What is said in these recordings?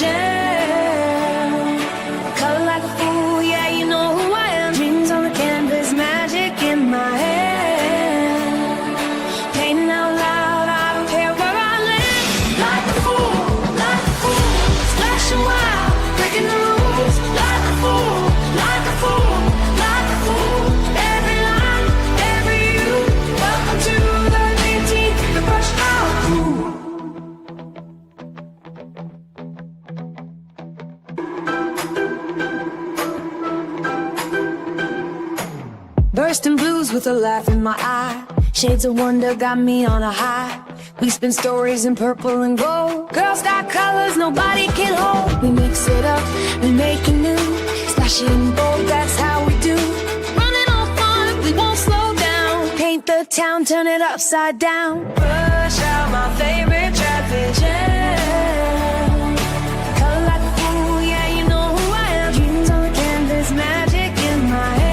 jam. Color like a fool, yeah, you know who I am. Dreams on the canvas, magic in my hand. Painting out loud, I don't care where I live. Like a fool, splashing wild, breaking the rules. Like a fool, like a fool, like a fool. Every line, every you. Welcome to the 18th, the brush out. Bursting blues with a laugh in my eye. Shades of wonder got me on a high. We spin stories in purple and gold. Girls got colors nobody can hold. We mix it up, we make it new. Splash it in bold, that's how we do. Running on fun, we won't slow down. Paint the town, turn it upside down. Rush out my favorite traffic jam. Color like a fool, yeah, you know who I am. Dreams on the canvas, magic in my head.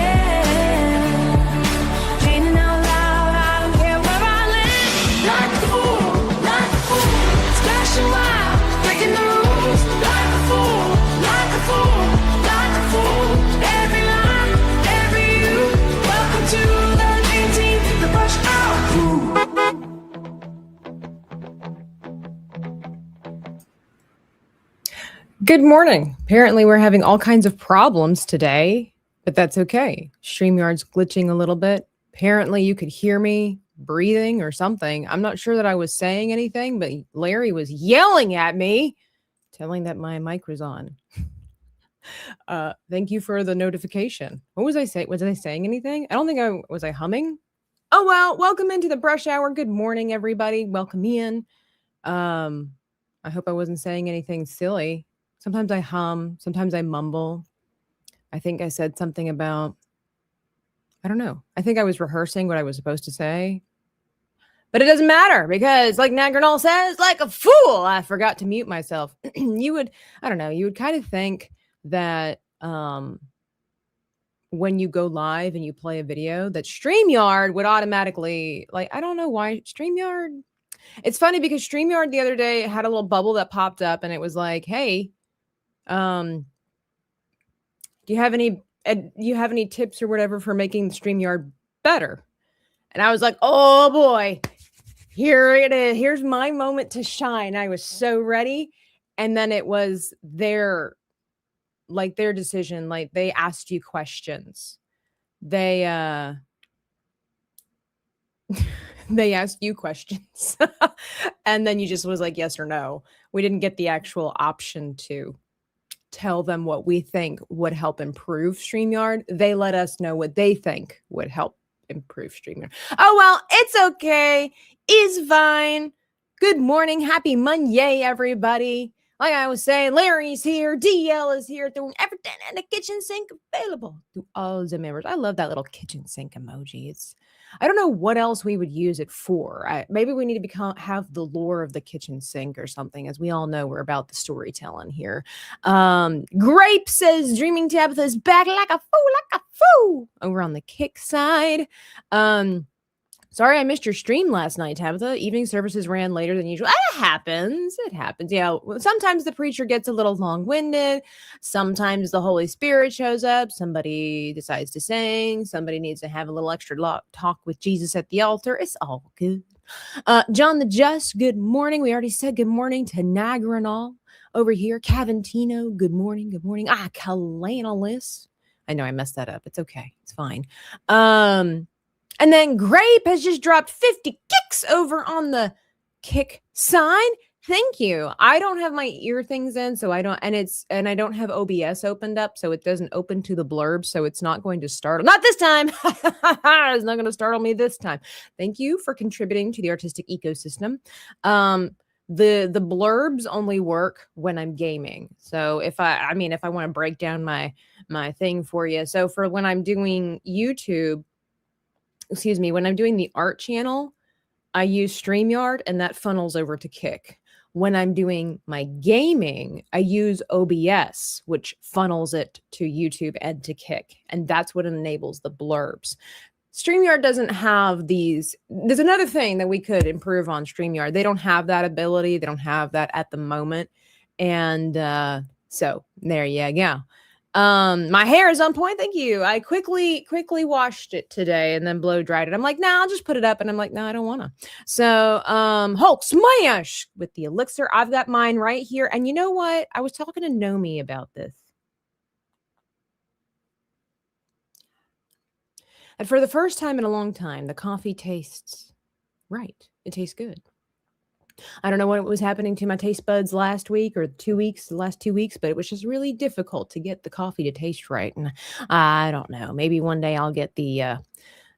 Painting out loud, I don't care where I live. Like a fool, splashing wild, breaking the rules. Like a fool, like a fool, like a fool. Every line, every you. Welcome to the 18th, the brush out. Good morning. Apparently we're having all kinds of problems today, but that's okay. StreamYard's glitching a little bit. Apparently you could hear me breathing or something. I'm not sure that I was saying anything, but Larry was yelling at me, telling that my mic was on. Thank you for the notification. What was I saying? Was I saying anything? I don't think was I humming? Oh, well, welcome into the brush hour. Good morning, everybody. Welcome in. I hope I wasn't saying anything silly. Sometimes I hum, sometimes I mumble. I think I said something about, I don't know. I think I was rehearsing what I was supposed to say. But it doesn't matter because, like Nagranol says, like a fool, I forgot to mute myself. You would kind of think that when you go live and you play a video, that StreamYard would automatically, like, I don't know why StreamYard. It's funny because StreamYard the other day had a little bubble that popped up and it was like, hey, do you have any tips or whatever for making StreamYard better? And I was like, oh boy, here it is. Here's my moment to shine. I was so ready. And then it was their decision. Like they asked you questions. They asked you questions. And then you just was like, yes or no. We didn't get the actual option to tell them what we think would help improve StreamYard. They let us know what they think would help improve StreamYard. Oh, well, it's okay. It's fine. Good morning. Happy Monday, everybody. Like I was saying, Larry's here. DL is here doing everything and the kitchen sink available to all the members. I love that little kitchen sink emoji. I don't know what else we would use it for. Maybe we need to have the lore of the kitchen sink or something. As we all know, we're about the storytelling here. Grape says, Dreaming Tabitha is back like a fool, over on the kick side. Sorry I missed your stream last night, Tabitha. Evening services ran later than usual. It happens. Yeah, sometimes the preacher gets a little long-winded. Sometimes the Holy Spirit shows up. Somebody decides to sing. Somebody needs to have a little extra talk with Jesus at the altar. It's all good. John the Just, good morning. We already said good morning to Nagranol over here. Cavantino, good morning. Kalanalis. I know I messed that up. It's okay. It's fine. And then Grape has just dropped 50 kicks over on the kick side. Thank you. I don't have my ear things in, so I don't, and I don't have OBS opened up, so it doesn't open to the blurb, so it's not going to startle. Not this time. It's not going to startle me this time. Thank you for contributing to the artistic ecosystem. The blurbs only work when I'm gaming. So if I want to break down my thing for you. So for when I'm doing YouTube, when I'm doing the art channel, I use StreamYard and that funnels over to Kick. When I'm doing my gaming, I use OBS, which funnels it to YouTube and to Kick. And that's what enables the blurbs. StreamYard doesn't have these. There's another thing that we could improve on StreamYard. They don't have that ability. They don't have that at the moment. And so there you go. My hair is on point. Thank you. I quickly washed it today and then blow dried it. I'm like, nah, I'll just put it up. And I'm like, no, I don't want to. So, Hulk smash with the elixir. I've got mine right here. And you know what? I was talking to Nomi about this. And for the first time in a long time, the coffee tastes right. It tastes good. I don't know what was happening to my taste buds last week or the last 2 weeks, but it was just really difficult to get the coffee to taste right. And I don't know, maybe one day I'll get the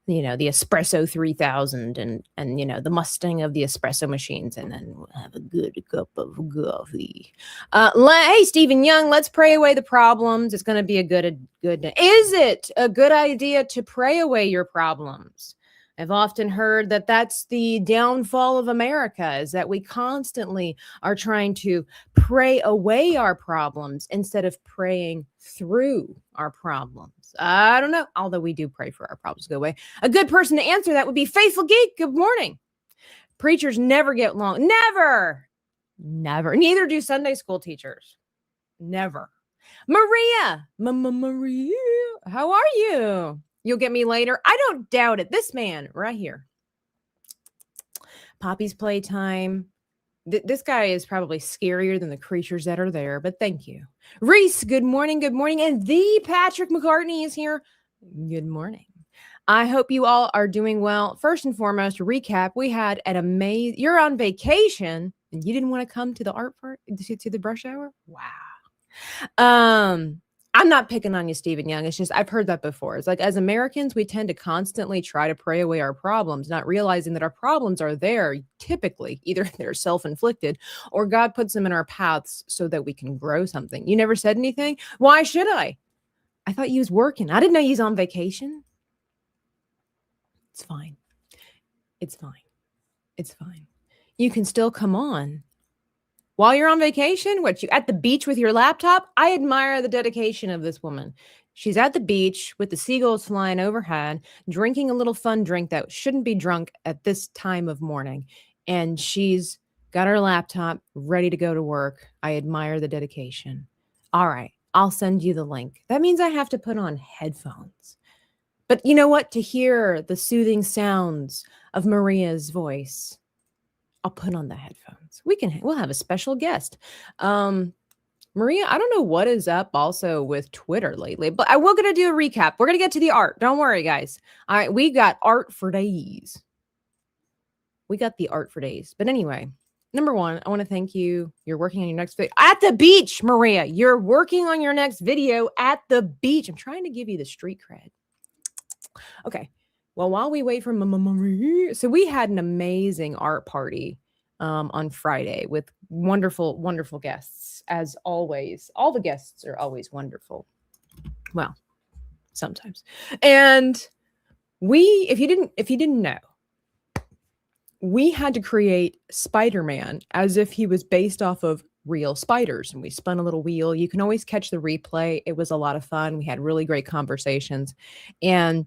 espresso 3000 and the Mustang of the espresso machines, and then we'll have a good cup of coffee. Hey, Stephen Young, let's pray away the problems. It's going to be a good. Is it a good idea to pray away your problems? I've often heard that that's the downfall of America, is that we constantly are trying to pray away our problems instead of praying through our problems. I don't know, although we do pray for our problems to go away. A good person to answer that would be Faithful Geek. Good morning. Preachers never get along. Never. Neither do Sunday school teachers. Never. Maria. Maria. How are you? You'll get me later. I don't doubt it. This man right here. Poppy's Playtime. This guy is probably scarier than the creatures that are there, but thank you. Reese, good morning. Good morning. And the Patrick McCartney is here. Good morning. I hope you all are doing well. First and foremost, to recap, we had an amazing, you're on vacation and you didn't want to come to the art part, to the brush hour? Wow. I'm not picking on you, Stephen Young. It's just, I've heard that before. It's like, as Americans, we tend to constantly try to pray away our problems, not realizing that our problems are there. Typically, either they're self-inflicted or God puts them in our paths so that we can grow something. You never said anything? Why should I? I thought you was working. I didn't know you was on vacation. It's fine. It's fine. It's fine. You can still come on. While you're on vacation, you at the beach with your laptop? I admire the dedication of this woman. She's at the beach with the seagulls flying overhead, drinking a little fun drink that shouldn't be drunk at this time of morning. And she's got her laptop ready to go to work. I admire the dedication. All right, I'll send you the link. That means I have to put on headphones. But you know what? To hear the soothing sounds of Maria's voice, I'll put on the headphones. We'll have a special guest. Maria, I don't know what is up also with Twitter lately, but I will gonna do a recap. We're gonna get to the art. Don't worry, guys. All right, we got art for days. We got the art for days. But anyway, number one, I want to thank you. You're working on your next video at the beach, Maria. You're working on your next video at the beach. I'm trying to give you the street cred. Okay. Well, while we wait for Maria, so we had an amazing art party on Friday with wonderful, wonderful guests, as always. All the guests are always wonderful. Well, sometimes. And if you didn't know, we had to create Spider-Man as if he was based off of real spiders. And we spun a little wheel. You can always catch the replay. It was a lot of fun. We had really great conversations. And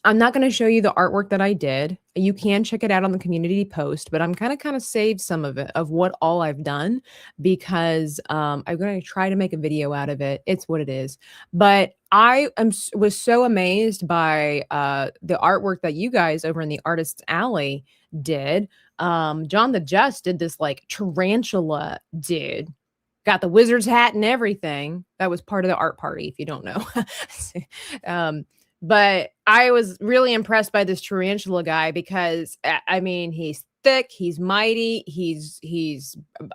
I'm not going to show you the artwork that I did. You can check it out on the community post, but I'm kind of saved some of it, of what all I've done, because I'm going to try to make a video out of it. It's what it is. But I was so amazed by the artwork that you guys over in the Artist's Alley did. John the Just did this like tarantula dude. Got the wizard's hat and everything. That was part of the art party, if you don't know. But I was really impressed by this tarantula guy because, I mean, he's thick, he's mighty,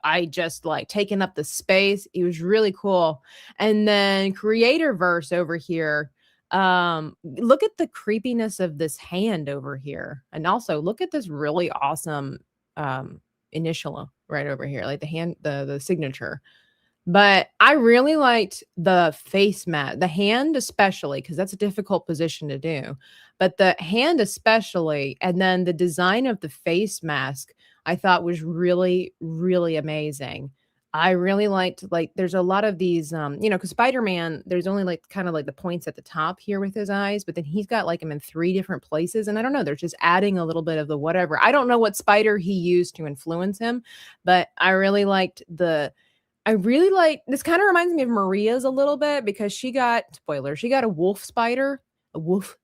I just like taking up the space. He was really cool. And then Creatorverse over here, look at the creepiness of this hand over here. And also look at this really awesome initial right over here, like the hand, the signature. But I really liked the face mask, the hand especially, because that's a difficult position to do. But the hand especially, and then the design of the face mask, I thought was really, really amazing. I really liked, like, there's a lot of these, because Spider-Man, there's only like kind of like the points at the top here with his eyes, but then he's got like him in 3 different places. And I don't know, they're just adding a little bit of the whatever. I don't know what spider he used to influence him, but I really liked the I really like this. Kind of reminds me of Maria's a little bit because she got a wolf spider, a wolf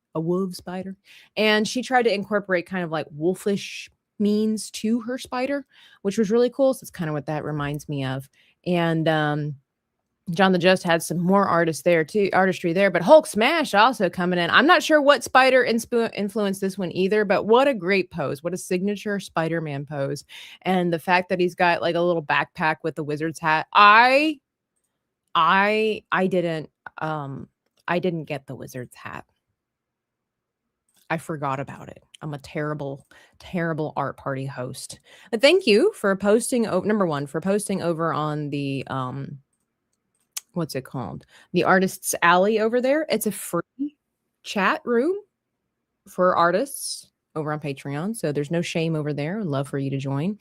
spider, and she tried to incorporate kind of like wolfish means to her spider, which was really cool. So it's kind of what that reminds me of. And John the Just had some more artistry there, but Hulk Smash also coming in. I'm not sure what spider influenced this one either, but what a great pose. What a signature Spider-Man pose. And the fact that he's got like a little backpack with the wizard's hat. I didn't get the wizard's hat. I forgot about it. I'm a terrible, terrible art party host. But thank you for posting number one, for posting over on the what's it called? The Artists Alley over there. It's a free chat room for artists over on Patreon. So there's no shame over there. I'd love for you to join.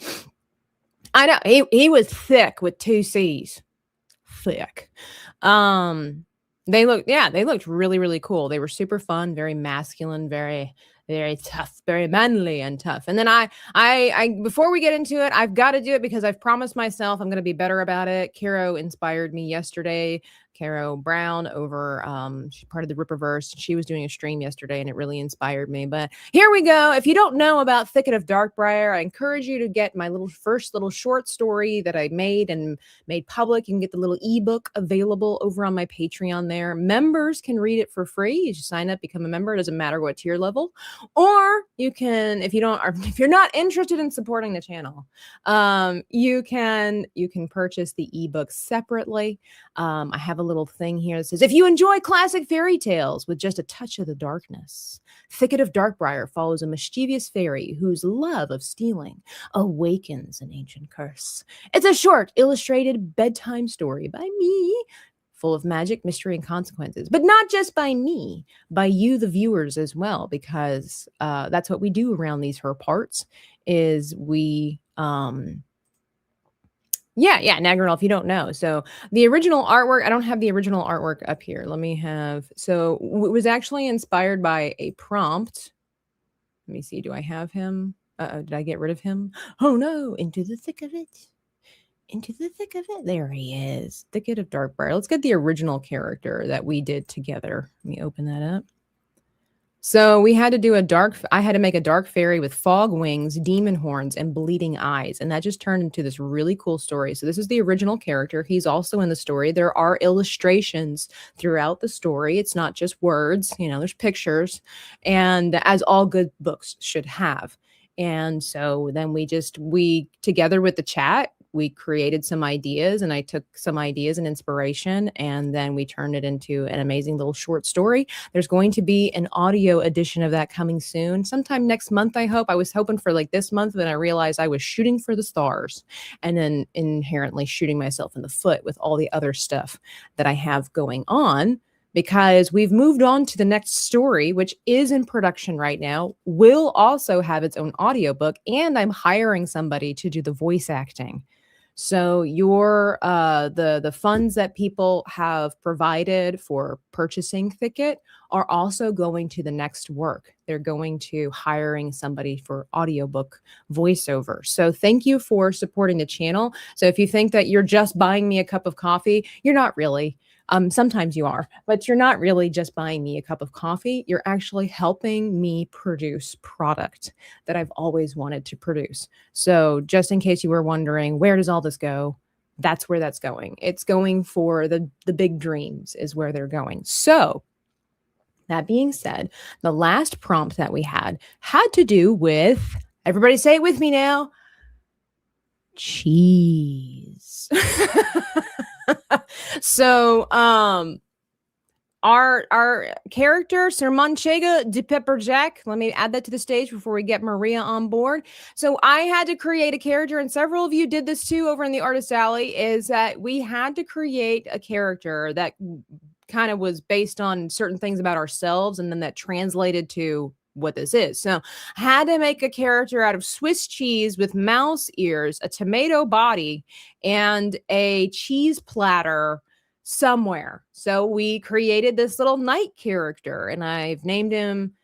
I know he was thick with 2 C's. Thick. They looked really, really cool. They were super fun, very masculine, very, very tough, very manly and tough. And then I before we get into it, I've got to do it because I've promised myself I'm going to be better about it. Caro inspired me yesterday. Caro Brown over, she's part of the Ripperverse. She was doing a stream yesterday and it really inspired me. But here we go. If you don't know about Thicket of Darkbriar, I encourage you to get my first little short story that I made and made public. You can get the little ebook available over on my Patreon there. Members can read it for free. You just sign up, become a member. It doesn't matter what tier level. Or you can, if you're not interested in supporting the channel, you can purchase the ebook separately. I have a little thing here that says, if you enjoy classic fairy tales with just a touch of the darkness, Thicket of Darkbriar follows a mischievous fairy whose love of stealing awakens an ancient curse. It's a short, illustrated bedtime story by me, full of magic, mystery, and consequences. But not just by me, by you, the viewers, as well, because that's what we do around these her parts, is we... Yeah, Nagarnal, if you don't know. So the original artwork, I don't have the original artwork up here. Let me have, so it was actually inspired by a prompt. Let me see, do I have him? Did I get rid of him? Oh no, into the thick of it. Into the thick of it. There he is. Thicket of Darkbriar. Let's get the original character that we did together. Let me open that up. So we had to do I had to make a dark fairy with fog wings, demon horns, and bleeding eyes. And that just turned into this really cool story. So this is the original character. He's also in the story. There are illustrations throughout the story. It's not just words, there's pictures, and as all good books should have. And so then we together with the chat, we created some ideas, and I took some ideas and inspiration, and then we turned it into an amazing little short story. There's going to be an audio edition of that coming soon, sometime next month, I hope. I was hoping for like this month, but I realized I was shooting for the stars and then inherently shooting myself in the foot with all the other stuff that I have going on, because we've moved on to the next story, which is in production right now, will also have its own audiobook, and I'm hiring somebody to do the voice acting. So the funds that people have provided for purchasing Thicket are also going to the next work. They're going to hiring somebody for audiobook voiceover. So thank you for supporting the channel. So if you think that you're just buying me a cup of coffee, you're not really. Sometimes you are, but you're not really just buying me a cup of coffee. You're actually helping me produce product that I've always wanted to produce. So just in case you were wondering, where does all this go? That's where that's going. It's going for the big dreams is where they're going. So that being said, the last prompt that we had to do with, everybody say it with me now, cheese. So our character, Sir Manchego de Pepperjack, let me add that to the stage before we get Maria on board. So I had to create a character, and several of you did this too over in the Artist Alley, is that we had to create a character that kind of was based on certain things about ourselves, and then that translated to what this is. So I had to make a character out of Swiss cheese with mouse ears, a tomato body, and a cheese platter somewhere. So we created this little knight character, and I've named him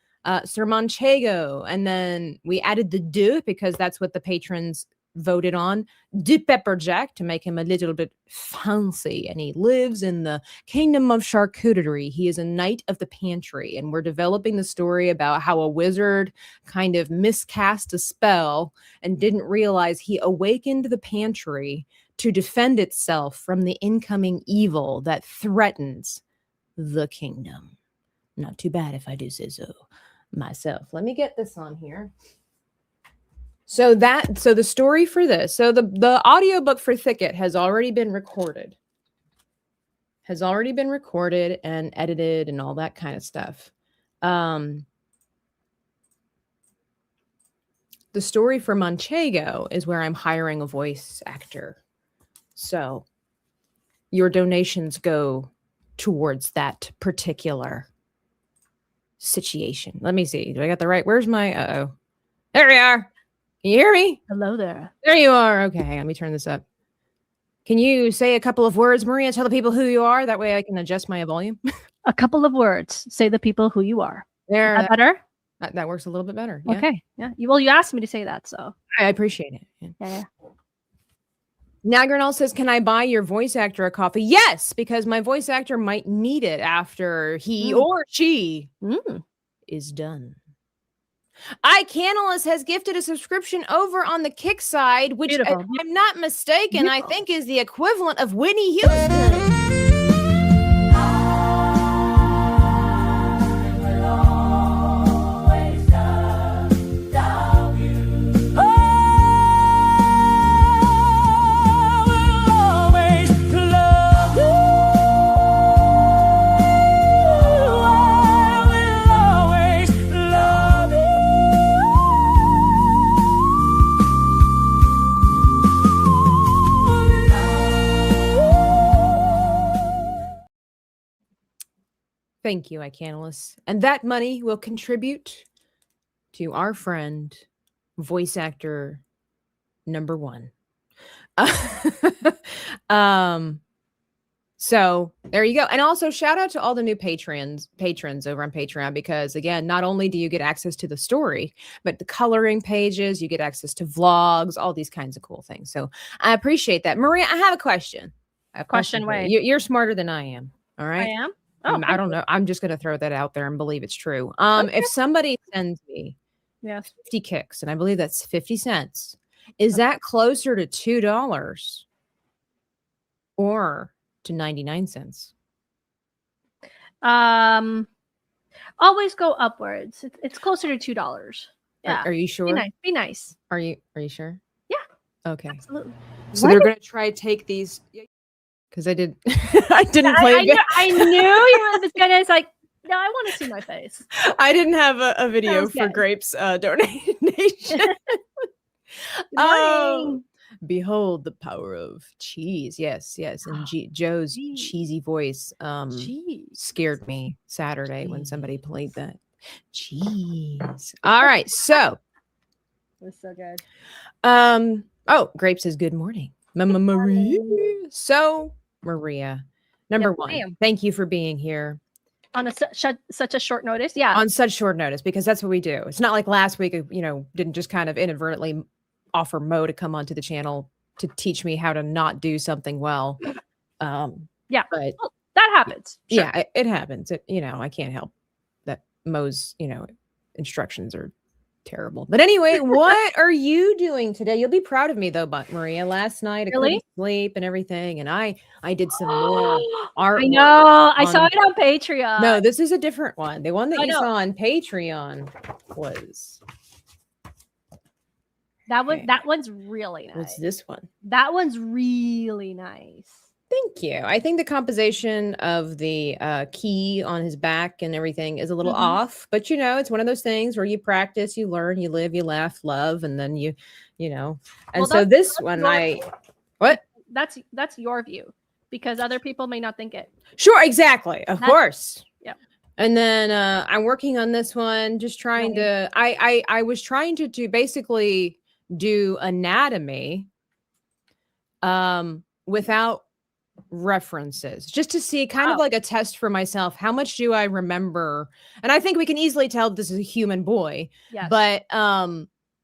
Sir Manchego. And then we added the de because that's what the patrons voted on de Pepperjack to make him a little bit fancy, and he lives in the kingdom of Charcuterie. He is a knight of the pantry, and we're developing the story about how a wizard kind of miscast a spell and didn't realize he awakened the pantry to defend itself from the incoming evil that threatens the kingdom. Not too bad if I do say so myself. Let me get this on here. So the story for this, so the audiobook for Thicket has already been recorded. And edited and all that kind of stuff. The story for Manchego is where I'm hiring a voice actor. So your donations go towards that particular situation. Let me see. Do I got the right? Where's my, there we are. Can you hear me? Hello there. There you are. Okay, let me turn this up. Can you say a couple of words, Maria? Tell the people who you are. That way I can adjust my volume. A couple of words. Say the people who you are. There. Is that better? That works a little bit better. Yeah. Okay. Yeah. You asked me to say that, so. I appreciate it. Yeah. Nagranal says, can I buy your voice actor a coffee? Yes, because my voice actor might need it after he or she is done. iCannalist has gifted a subscription over on the Kick side, which, if I'm not mistaken, I think is the equivalent of Whitney Houston. Thank you, iCannalist. And that money will contribute to our friend, voice actor number 1. So there you go. And also shout out to all the new patrons over on Patreon, because again, not only do you get access to the story, but the coloring pages, you get access to vlogs, all these kinds of cool things. So I appreciate that. Maria, I have a question. Question away. You're smarter than I am. All right. I am? Oh, I don't know. I'm just going to throw that out there and believe it's true. If somebody sends me 50 kicks, and I believe that's 50 cents, is that closer to $2 or to 99 cents? Always go upwards. It's closer to $2. Yeah. Are you sure? Be nice. Are you sure? Yeah. Okay. Absolutely. So they're going to try to take these. Because I didn't play. I knew you were gonna like. No, I want to see my face. I didn't have a video for Grape's donation. Oh, behold the power of cheese! Yes, and Joe's cheesy voice scared me Saturday when somebody played that cheese. All right, so it was so good. Oh, Grape says good morning, Maria. So. Maria, number 1, thank you for being here on such a short notice. Yeah, on such short notice, because that's what we do. It's not like last week, didn't just kind of inadvertently offer Mo to come onto the channel to teach me how to not do something well. Yeah, but that happens. Sure. Yeah, it happens. I can't help that Mo's instructions are terrible. But anyway, what are you doing today? You'll be proud of me though, but Maria, last night I couldn't sleep and everything, and I did some more art. I know. I saw it on Patreon. No, this is a different one. The one that you saw on Patreon was that one. That one's really nice. What's this one? That one's really nice. Thank you. I think the composition of the key on his back and everything is a little off, but it's one of those things where you practice, you learn, you live, you laugh, love, and then you know. And so this one, that's your view, because other people may not think it. Sure, exactly, of course. Yeah. And then I'm working on this one, just trying to. I was trying to basically do anatomy, without references, just to see kind of like a test for myself. How much do I remember? And I think we can easily tell this is a human boy, but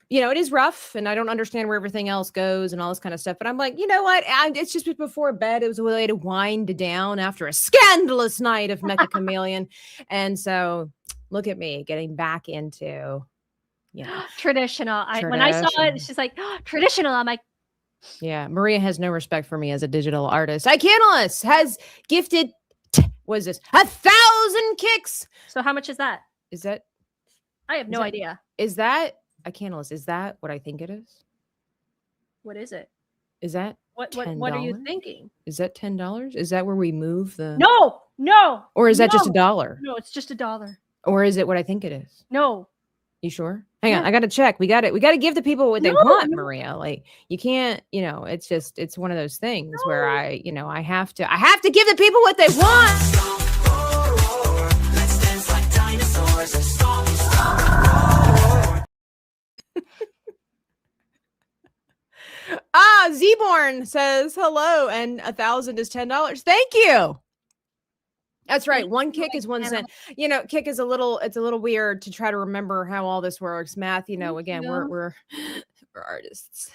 you know, it is rough and I don't understand where everything else goes and all this kind of stuff. But I'm like, you know what? It's just before bed. It was a way to wind down after a scandalous night of Mecha Chameleon. And so look at me getting back into, you know, Traditional. When I saw it, tradition. she's like, traditional. I'm like, Yeah. Maria has no respect for me as a digital artist. Icanalus has gifted, what is this? 1,000 kicks. so how much is that? Is that, I have no idea. is that, Icanalus, is that what I think it is? What is it? Is that What are you thinking? Is that $10? Is that where we move the No. Or is that just $1? No, it's just $1. Or is it what I think it is? No. You sure? Hang on, I gotta check. We got to give the people what they want, Maria. Like you can't, you know, it's one of those things where I have to give the people what they want. Let's dance like dinosaurs. Zborn says hello and 1,000 is $10. Thank you. That's right. One kick is 1 cent. You know, kick is it's a little weird to try to remember how all this works. Math, you know, again, we're artists.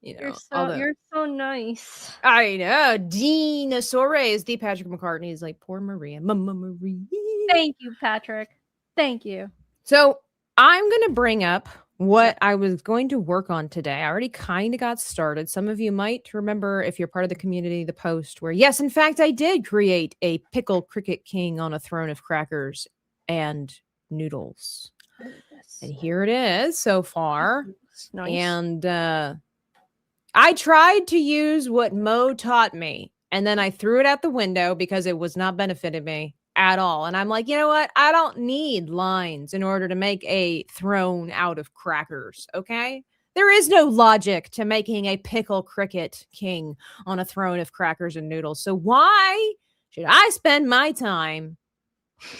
You know, you're so nice. I know. Dinosaures. The Patrick McCartney is like, poor Maria. Mama Maria. Thank you, Patrick. Thank you. So I'm gonna bring up what I was going to work on today. I already kind of got started. Some of you might remember, if you're part of the community, the post where, yes, in fact, I did create a pickle cricket king on a throne of crackers and noodles. And here it is so far. Nice. And I tried to use what Mo taught me, and then I threw it out the window because it was not benefiting me at all. And I'm like, you know what? I don't need lines in order to make a throne out of crackers. Okay. There is no logic to making a pickle cricket king on a throne of crackers and noodles. So why should I spend my time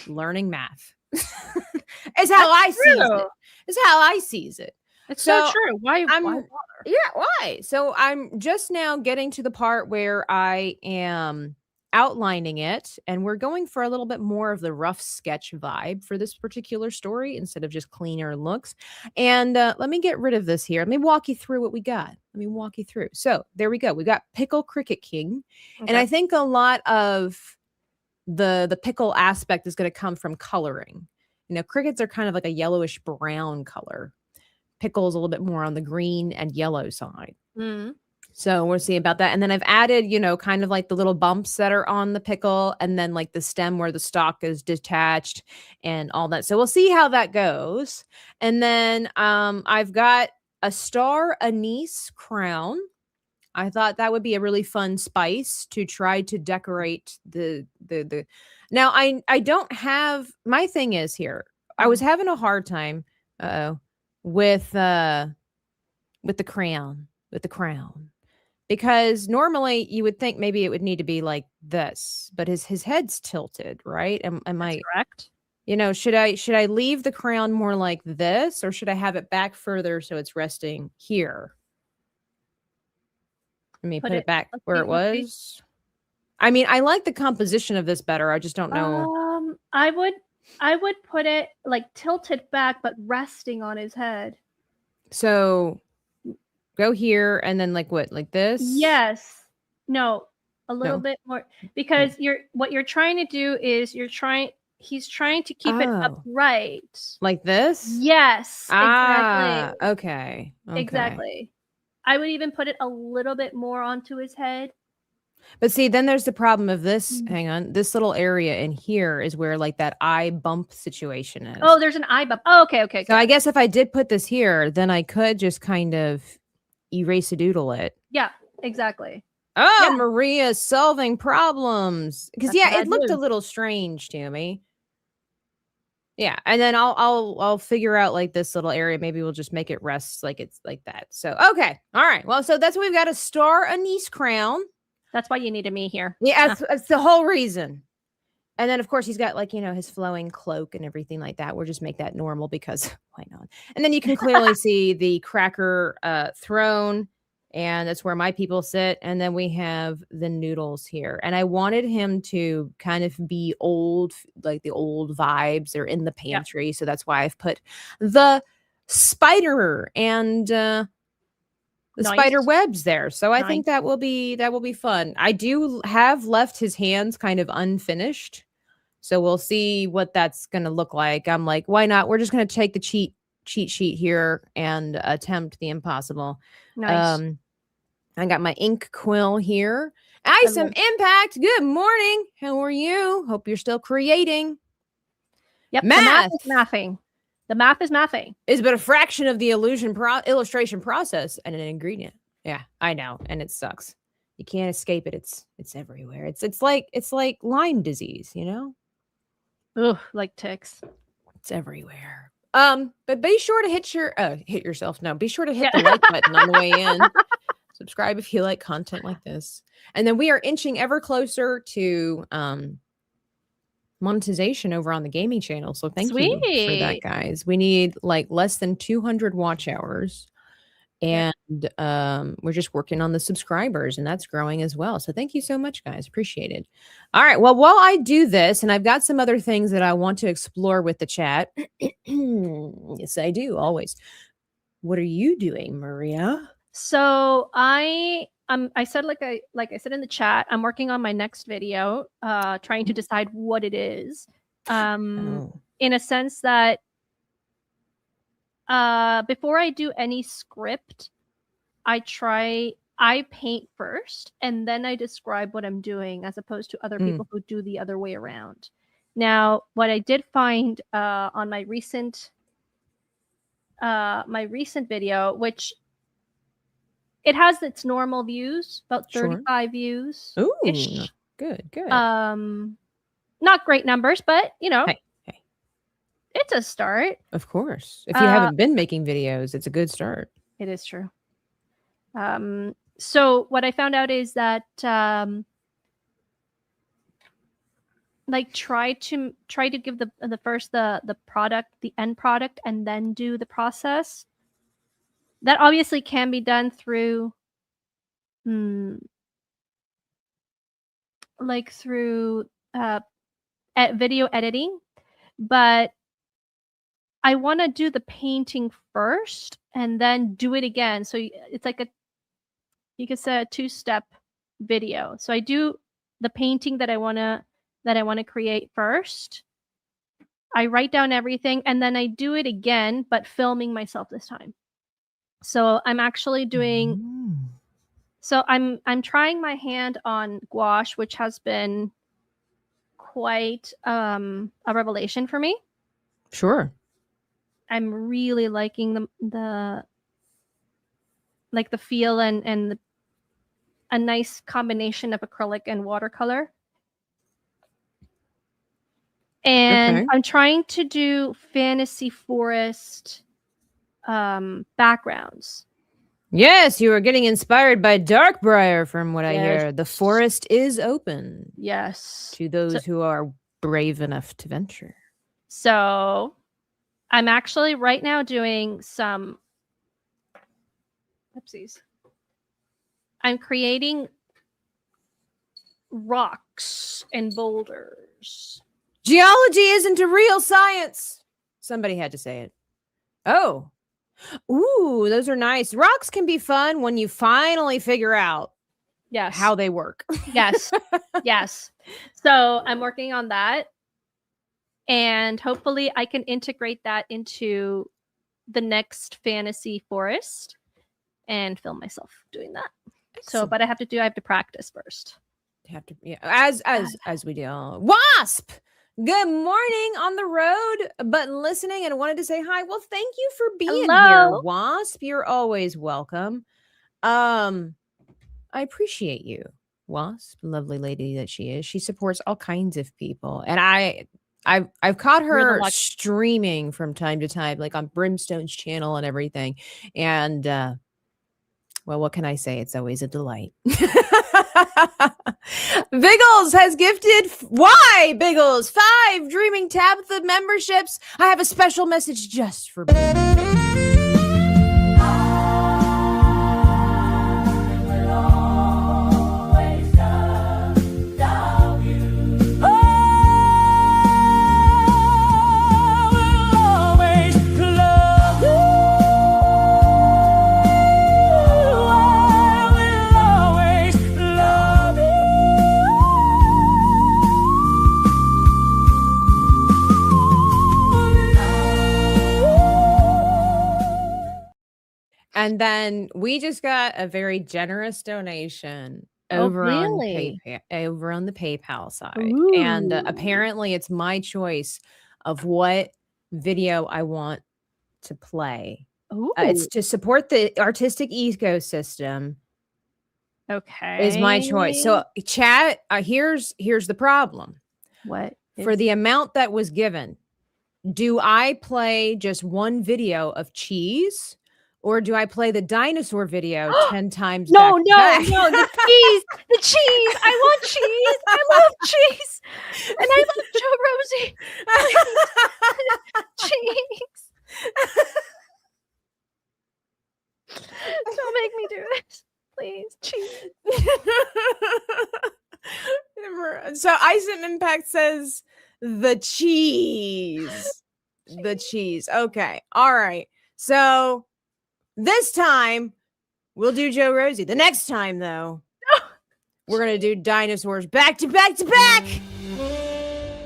learning math? It's how I sees it. It's how I sees it. It's so true. Why bother? Yeah, why? So I'm just now getting to the part where I am outlining it, and we're going for a little bit more of the rough sketch vibe for this particular story instead of just cleaner looks. And let me get rid of this here. Let me walk you through what we got. Let me walk you through. So there we go. We got Pickle Cricket King. Okay. And I think a lot of the pickle aspect is going to come from coloring. You know, crickets are kind of like a yellowish brown color. Pickle is a little bit more on the green and yellow side. Mm-hmm. So we'll see about that. And then I've added, you know, kind of like the little bumps that are on the pickle, and then like the stem where the stalk is detached and all that. So we'll see how that goes. And then I've got a star anise crown. I thought that would be a really fun spice to try to decorate the Now I don't have, my thing is here. I was having a hard time with the crown. Because normally you would think maybe it would need to be like this, but his head's tilted, right? Am I correct? You know, should I leave the crown more like this, or should I have it back further so it's resting here? Let me put it back where it was. I mean, I like the composition of this better. I just don't know. I would put it like tilted back, but resting on his head. So go here and then like what, like this? Yes. No, a little bit more, because what you're trying to do is he's trying to keep it upright. Like this? Yes. Exactly. Okay. Exactly. I would even put it a little bit more onto his head. But see, then there's the problem of this. Hang on. This little area in here is where like that eye bump situation is. Oh, there's an eye bump. Oh, okay. So I guess if I did put this here, then I could just kind of erase-a-doodle it. Yeah, exactly. Oh, yeah. Maria's solving problems. Because it looked a little strange to me. Yeah, and then I'll figure out like this little area. Maybe we'll just make it rest like it's like that. So okay, all right. Well, so that's what we've got, a star anise crown. That's why you needed me here. Yeah, that's the whole reason. And then of course he's got like, you know, his flowing cloak and everything like that. We'll just make that normal because why not? And then you can clearly see the cracker throne. And that's where my people sit. And then we have the noodles here. And I wanted him to kind of be old, like the old vibes. They're in the pantry. Yeah. So that's why I've put the spider and the spider webs there. So I think that will be fun. I do have left his hands kind of unfinished. So we'll see what that's going to look like. I'm like, why not? We're just going to take the cheat sheet here and attempt the impossible. Nice. I got my ink quill here. Some Impact. Good morning. How are you? Hope you're still creating. Yep. Math. The math is mathing. The math is mathing. Is but a fraction of the illustration process and an ingredient. Yeah, I know, and it sucks. You can't escape it. It's everywhere. It's like Lyme disease, you know? Ugh, like ticks. It's everywhere. But be sure to hit yourself. No, be sure to hit the like button on the way in. Subscribe if you like content like this. And then we are inching ever closer to monetization over on the gaming channel. So thank you for that, guys. We need like less than 200 watch hours. And we're just working on the subscribers, and that's growing as well. So thank you so much, guys. Appreciate it. All right. Well, while I do this, and I've got some other things that I want to explore with the chat. Yes, I do. Always. What are you doing, Maria? So I said, like I said in the chat, I'm working on my next video, trying to decide what it is. In a sense that before I do any script, I paint first and then I describe what I'm doing, as opposed to other people who do the other way around. Now, what I did find on my recent video, which it has its normal views, about 35 views. Ooh, good. Not great numbers, but you know, hey. It's a start. Of course. If you haven't been making videos, it's a good start. It is true. So what I found out is that like try to give the first the product, the end product, and then do the process. That obviously can be done through like through video editing, but I want to do the painting first and then do it again. So it's like you could say a two-step video. So I do the painting that I want to create first. I write down everything and then I do it again, but filming myself this time. So I'm actually doing so I'm trying my hand on gouache, which has been quite a revelation for me. Sure. I'm really liking the feel and a nice combination of acrylic and watercolor. And I'm trying to do fantasy forest backgrounds. Yes, you are getting inspired by Darkbriar, from what I hear. The forest is open. Yes. To those who are brave enough to venture. So I'm actually right now doing some oopsies. I'm creating rocks and boulders. Geology isn't a real science. Somebody had to say it. Oh. Ooh, those are nice. Rocks can be fun when you finally figure out how they work. Yes. Yes. So I'm working on that. And hopefully I can integrate that into the next fantasy forest and film myself doing that. Excellent. So, but I have to practice first. As we do. Wasp! Good morning on the road, but listening and wanted to say hi. Well, thank you for being here, Wasp. You're always welcome. I appreciate you, Wasp, lovely lady that she is. She supports all kinds of people. And I've caught her streaming from time to time, like on Brimstone's channel and everything. And well, what can I say? It's always a delight. Biggles has gifted Biggles 5 Dreaming Tabitha memberships. I have a special message just for And then we just got a very generous donation Oh, over on really? over on the PayPal side. And Ooh. apparently it's my choice of what video I want to play. It's Ooh. to support the artistic ecosystem is my choice. So Okay. chat, here's the problem. What For is the amount that was given, do I play just one video of cheese or do I play the dinosaur video 10 times back No, to no, back? no, the cheese, the cheese. I want cheese. I love cheese. And I love Joe Rosie. Cheese. Don't make me do this. Please, cheese. So Isom Impact says the cheese. The cheese. Okay. All right. So this time we'll do Joe Rosie. The next time, though, we're going to do dinosaurs back to back to back.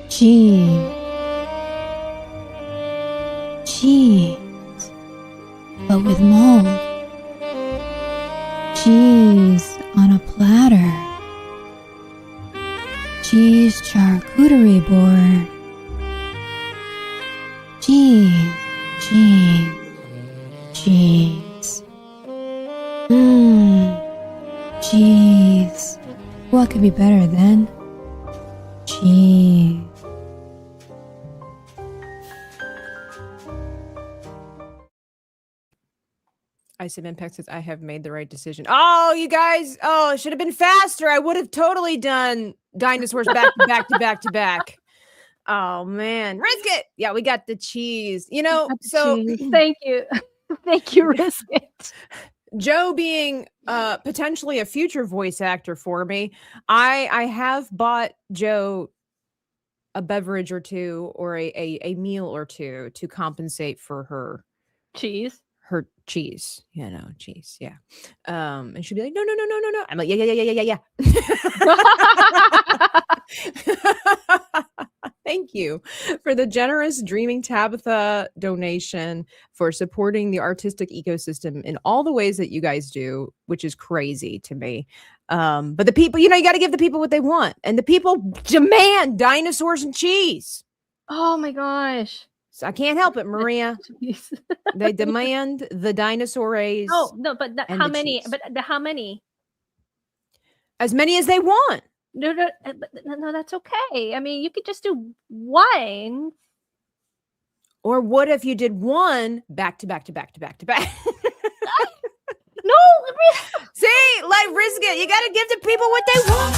Cheese. Cheese. But with mold. Cheese on a platter. Cheese charcuterie board. Cheese. Cheese. Cheese. Cheese. What could be better than cheese? Isom Impact says, I have made the right decision. Oh, you guys. Oh, it should have been faster. I would have totally done dinosaurs back to back to back to back. Oh, man. Risk it. Yeah, we got the cheese. You know, so Cheese. Thank you. Thank you, Risk It. Joe being potentially a future voice actor for me, I have bought Joe a beverage or two or a meal or two to compensate for her Cheese. cheese, cheese. Yeah. And she'd be like, no. I'm like, yeah. Thank you for the generous Dreaming Tabitha donation for supporting the artistic ecosystem in all the ways that you guys do, which is crazy to me. But the people, you got to give the people what they want. And the people demand dinosaurs and cheese. Oh my gosh. So I can't help it, Maria. They demand the dinosaurs. Oh, no, but how many? Cheese. But how many? As many as they want. No, that's okay. I mean, you could just do one. Or what if you did one back to back to back to back to back? No, See, like risk it. You got to give the people what they want.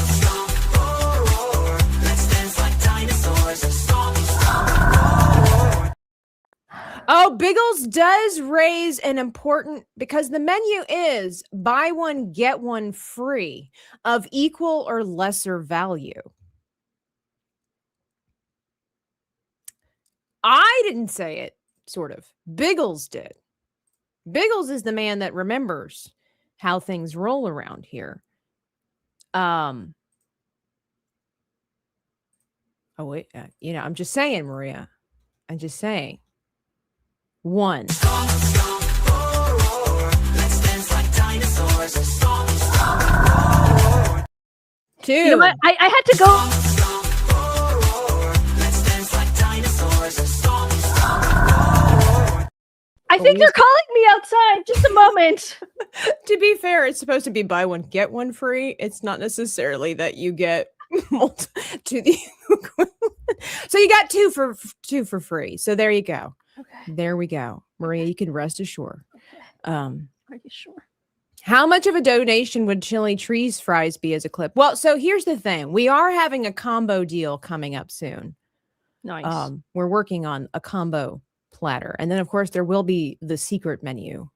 Oh, Biggles does raise an important, because the menu is buy one, get one free of equal or lesser value. I didn't say it, sort of. Biggles did. Biggles is the man that remembers how things roll around here. Oh, wait. I'm just saying, Maria. I'm just saying. One. Two. you know what? I had to go. I think they're calling me outside. Just a moment. To be fair, it's supposed to be buy one, get one free. It's not necessarily that you get to the equivalent. So you got two for free. So there you go. Okay. There we go. Maria, you can rest assured. Okay. Are you sure? How much of a donation would chili trees fries be as a clip? Well, so here's the thing. We are having a combo deal coming up soon. Nice. We're working on a combo platter. And then of course there will be the secret menu.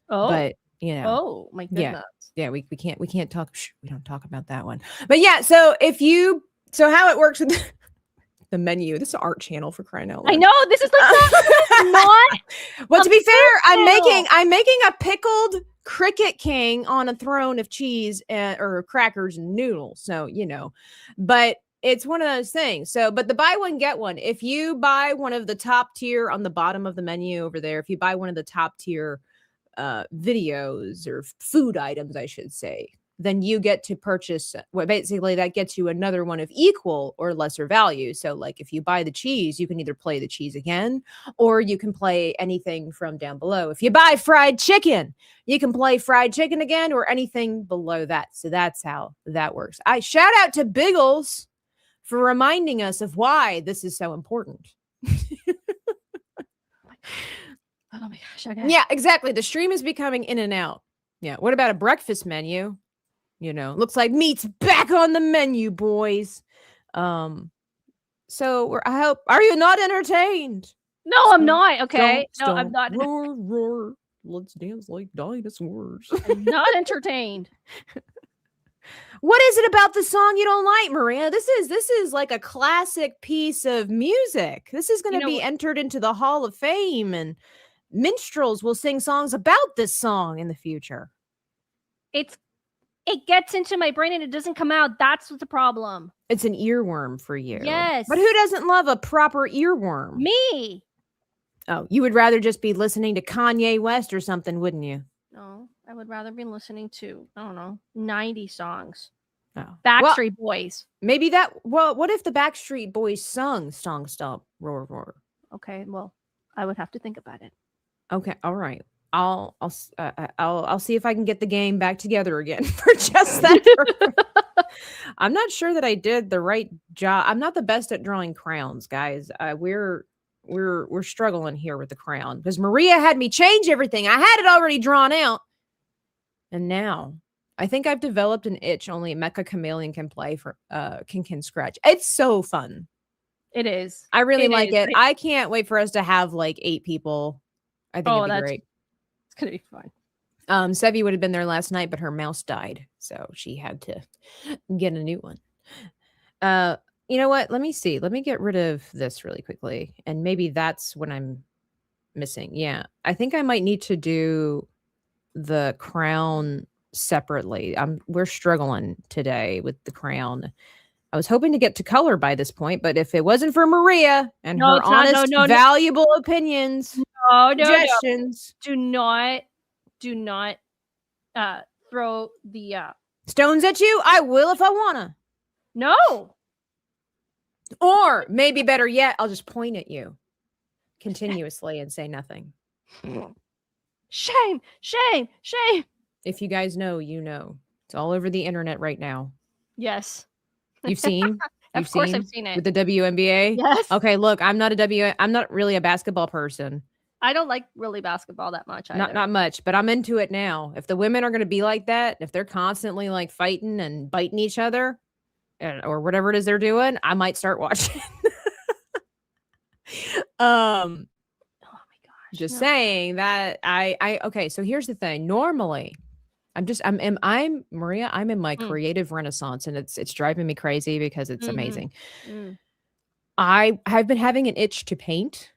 Oh. But Oh my goodness. Yeah, we can't talk. We don't talk about that one. But yeah, so how it works with the menu. This is an art channel, for crying out loud. I know this is like not. Well, to be fair, I'm making a pickled cricket king on a throne of cheese or crackers and noodles. So but it's one of those things. So, but the buy one get one. If you buy one of the top tier on the bottom of the menu over there, if you buy one of the top tier videos or food items, I should say, then you get to purchase basically that gets you another one of equal or lesser value. So like if you buy the cheese, you can either play the cheese again, or you can play anything from down below. If you buy fried chicken, you can play fried chicken again or anything below that. So that's how that works. I shout out to Biggles for reminding us of why this is so important. Oh my gosh. Okay. Yeah, exactly. The stream is becoming in and out. Yeah. What about a breakfast menu? Looks like meat's back on the menu, boys. So I hope, are you not entertained? No, I'm not. Okay. No, I'm not. Roar, roar. Let's dance like dinosaurs. I'm not entertained. What is it about the song you don't like, Maria? This is like a classic piece of music. This is going to be entered into the Hall of Fame, and minstrels will sing songs about this song in the future. It gets into my brain and it doesn't come out. That's what's the problem. It's an earworm for you. Yes. But who doesn't love a proper earworm? Me. Oh, you would rather just be listening to Kanye West or something, wouldn't you? No, I would rather be listening to, I don't know, 90 songs. Oh. Backstreet Boys. Maybe what if the Backstreet Boys sung Song Stomp Roar Roar? Okay, well, I would have to think about it. Okay, all right. I'll see if I can get the game back together again for just that. I'm not sure that I did the right job. I'm not the best at drawing crowns, guys. We're struggling here with the crown because Maria had me change everything. I had it already drawn out, and now I think I've developed an itch only Mecha Chameleon can play for can scratch. It's so fun. It is. I really like it. I can't wait for us to have like 8 people. I think it'd be great. It's gonna be fun. Sevi would have been there last night, but her mouse died, so she had to get a new one. You know what? Let me see. Let me get rid of this really quickly, and maybe that's what I'm missing. Yeah, I think I might need to do the crown separately. We're struggling today with the crown. I was hoping to get to color by this point, but if it wasn't for Maria and her honest, valuable opinions, suggestions, do not throw the stones at you. I will if I wanna. No. Or maybe better yet, I'll just point at you continuously and say nothing. Shame, shame, shame. If you guys know, you know. It's all over the internet right now. Yes. You've seen? Of course I've seen it. With the WNBA? Yes. Okay, look, I'm not really a basketball person. I don't like really basketball that much either. Not much, but I'm into it now. If the women are going to be like that, if they're constantly like fighting and biting each other or whatever it is they're doing, I might start watching. Oh my gosh. Just saying that okay, so here's the thing. Normally, I'm Maria, I'm in my creative renaissance, and it's driving me crazy because it's amazing. I have been having an itch to paint.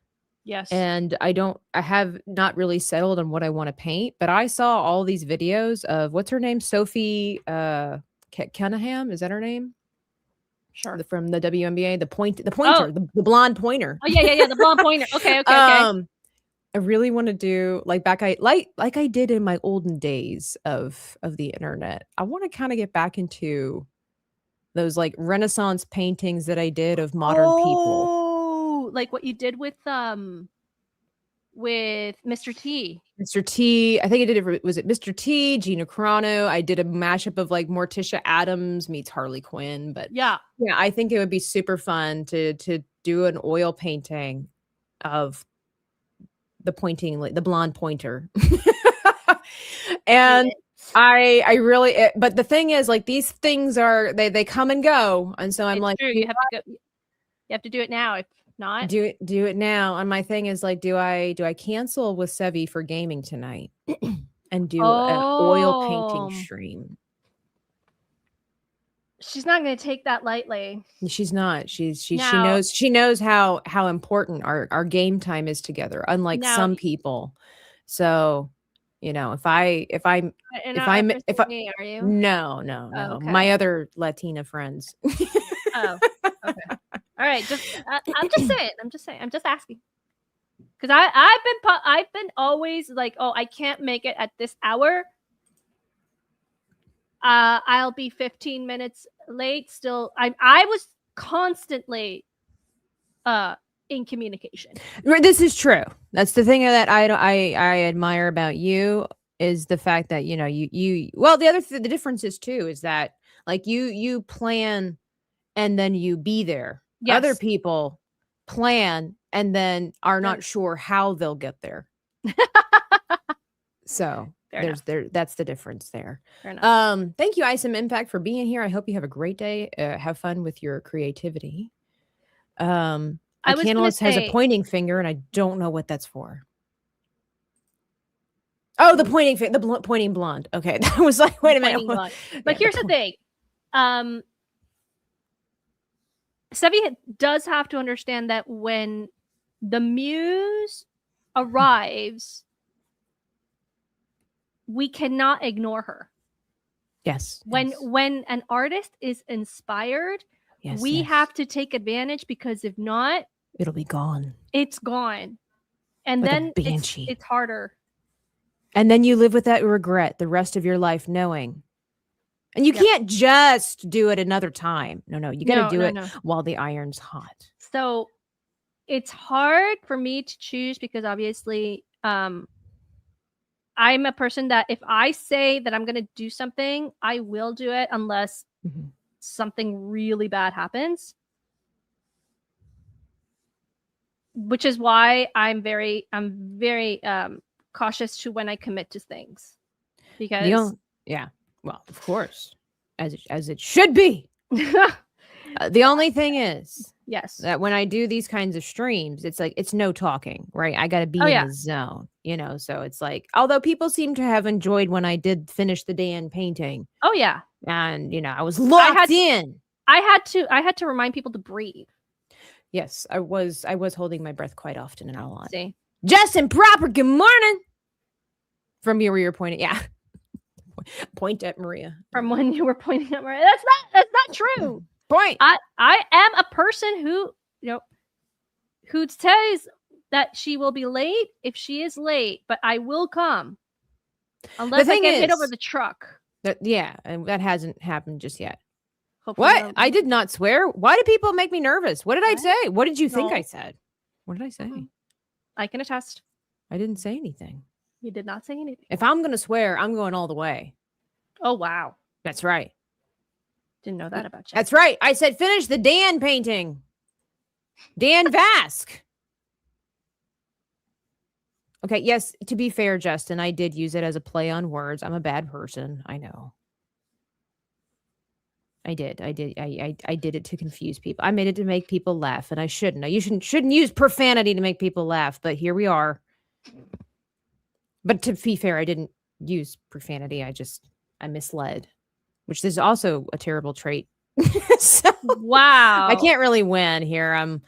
Yes. And I have not really settled on what I want to paint, but I saw all these videos of what's her name? Sophie Cunningham, is that her name? Sure. From the WNBA, the pointer, the blonde pointer. Oh yeah, the blonde pointer. Okay. I really want to do like I did in my olden days of the internet. I want to kind of get back into those like Renaissance paintings that I did of modern people. Oh, like what you did with Mr. T. Mr. T. I think I did it. Was it Mr. T? Gina Carano. I did a mashup of like Morticia Addams meets Harley Quinn. But yeah, I think it would be super fun to do an oil painting of the blonde pointer. And I really, but the thing is, like, these things they come and go, and so I'm like, true. You have to do it now. If not, do it now. And my thing is like, do I cancel with Sevi for gaming tonight and do an oil painting stream? She's not going to take that lightly. She's not. She knows how important our game time is together, unlike some people. So, if I are you? No. Oh, okay. My other Latina friends. Oh, okay. All right. I'm just saying. I'm just asking. Because I've been always like, oh, I can't make it at this hour. I'll be 15 minutes late. Still, I was constantly in communication. This is true. That's the thing that I admire about you is the fact that you well the difference is too is that like you plan and then you be there. Yes. Other people plan and then are not Yes. sure how they'll get there. So that's the difference there. Fair enough. Thank you, Isom Impact, for being here. I hope you have a great day. Have fun with your creativity. Canalist has a pointing finger, and I don't know what that's for. Oh, the pointing finger, the pointing blonde. Okay, that was like, wait a minute. But here's the thing. Sevi does have to understand that when the muse arrives, we cannot ignore her. Yes. When an artist is inspired, we have to take advantage, because if not, it'll be gone. It's gone. And like then it's harder. And then you live with that regret the rest of your life, knowing. And you can't just do it another time. No, you got to do it while the iron's hot. So it's hard for me to choose, because obviously I'm a person that if I say that I'm going to do something, I will do it unless something really bad happens. Which is why I'm very cautious to when I commit to things. Because well, of course, as it should be. The only thing is, that when I do these kinds of streams, it's like it's no talking, right? I got to be in the zone, So it's like, although people seem to have enjoyed when I did finish the Dan painting. Oh yeah, and I was locked in. I had to remind people to breathe. Yes, I was holding my breath quite often, and a lot. See, Justin Proper, good morning. From where you're pointing, point at Maria. From when you were pointing at Maria. That's not true. Point. I am a person who says that she will be late if she is late, but I will come unless I get hit over the truck. And that hasn't happened just yet. Hopefully what? I did not swear. Why do people make me nervous? What did I say? What did you think I said? What did I say? I can attest. I didn't say anything. You did not say anything. If I'm going to swear, I'm going all the way. Oh, wow. That's right. Didn't know that about you. That's right. I said finish the Dan painting. Dan Vask. Okay, yes, to be fair, Justin, I did use it as a play on words. I'm a bad person. I know. I did. I did it to confuse people. I made it to make people laugh, and I shouldn't. You shouldn't use profanity to make people laugh, but here we are. But to be fair, I didn't use profanity. I misled, which is also a terrible trait. So, wow. I can't really win here. I'm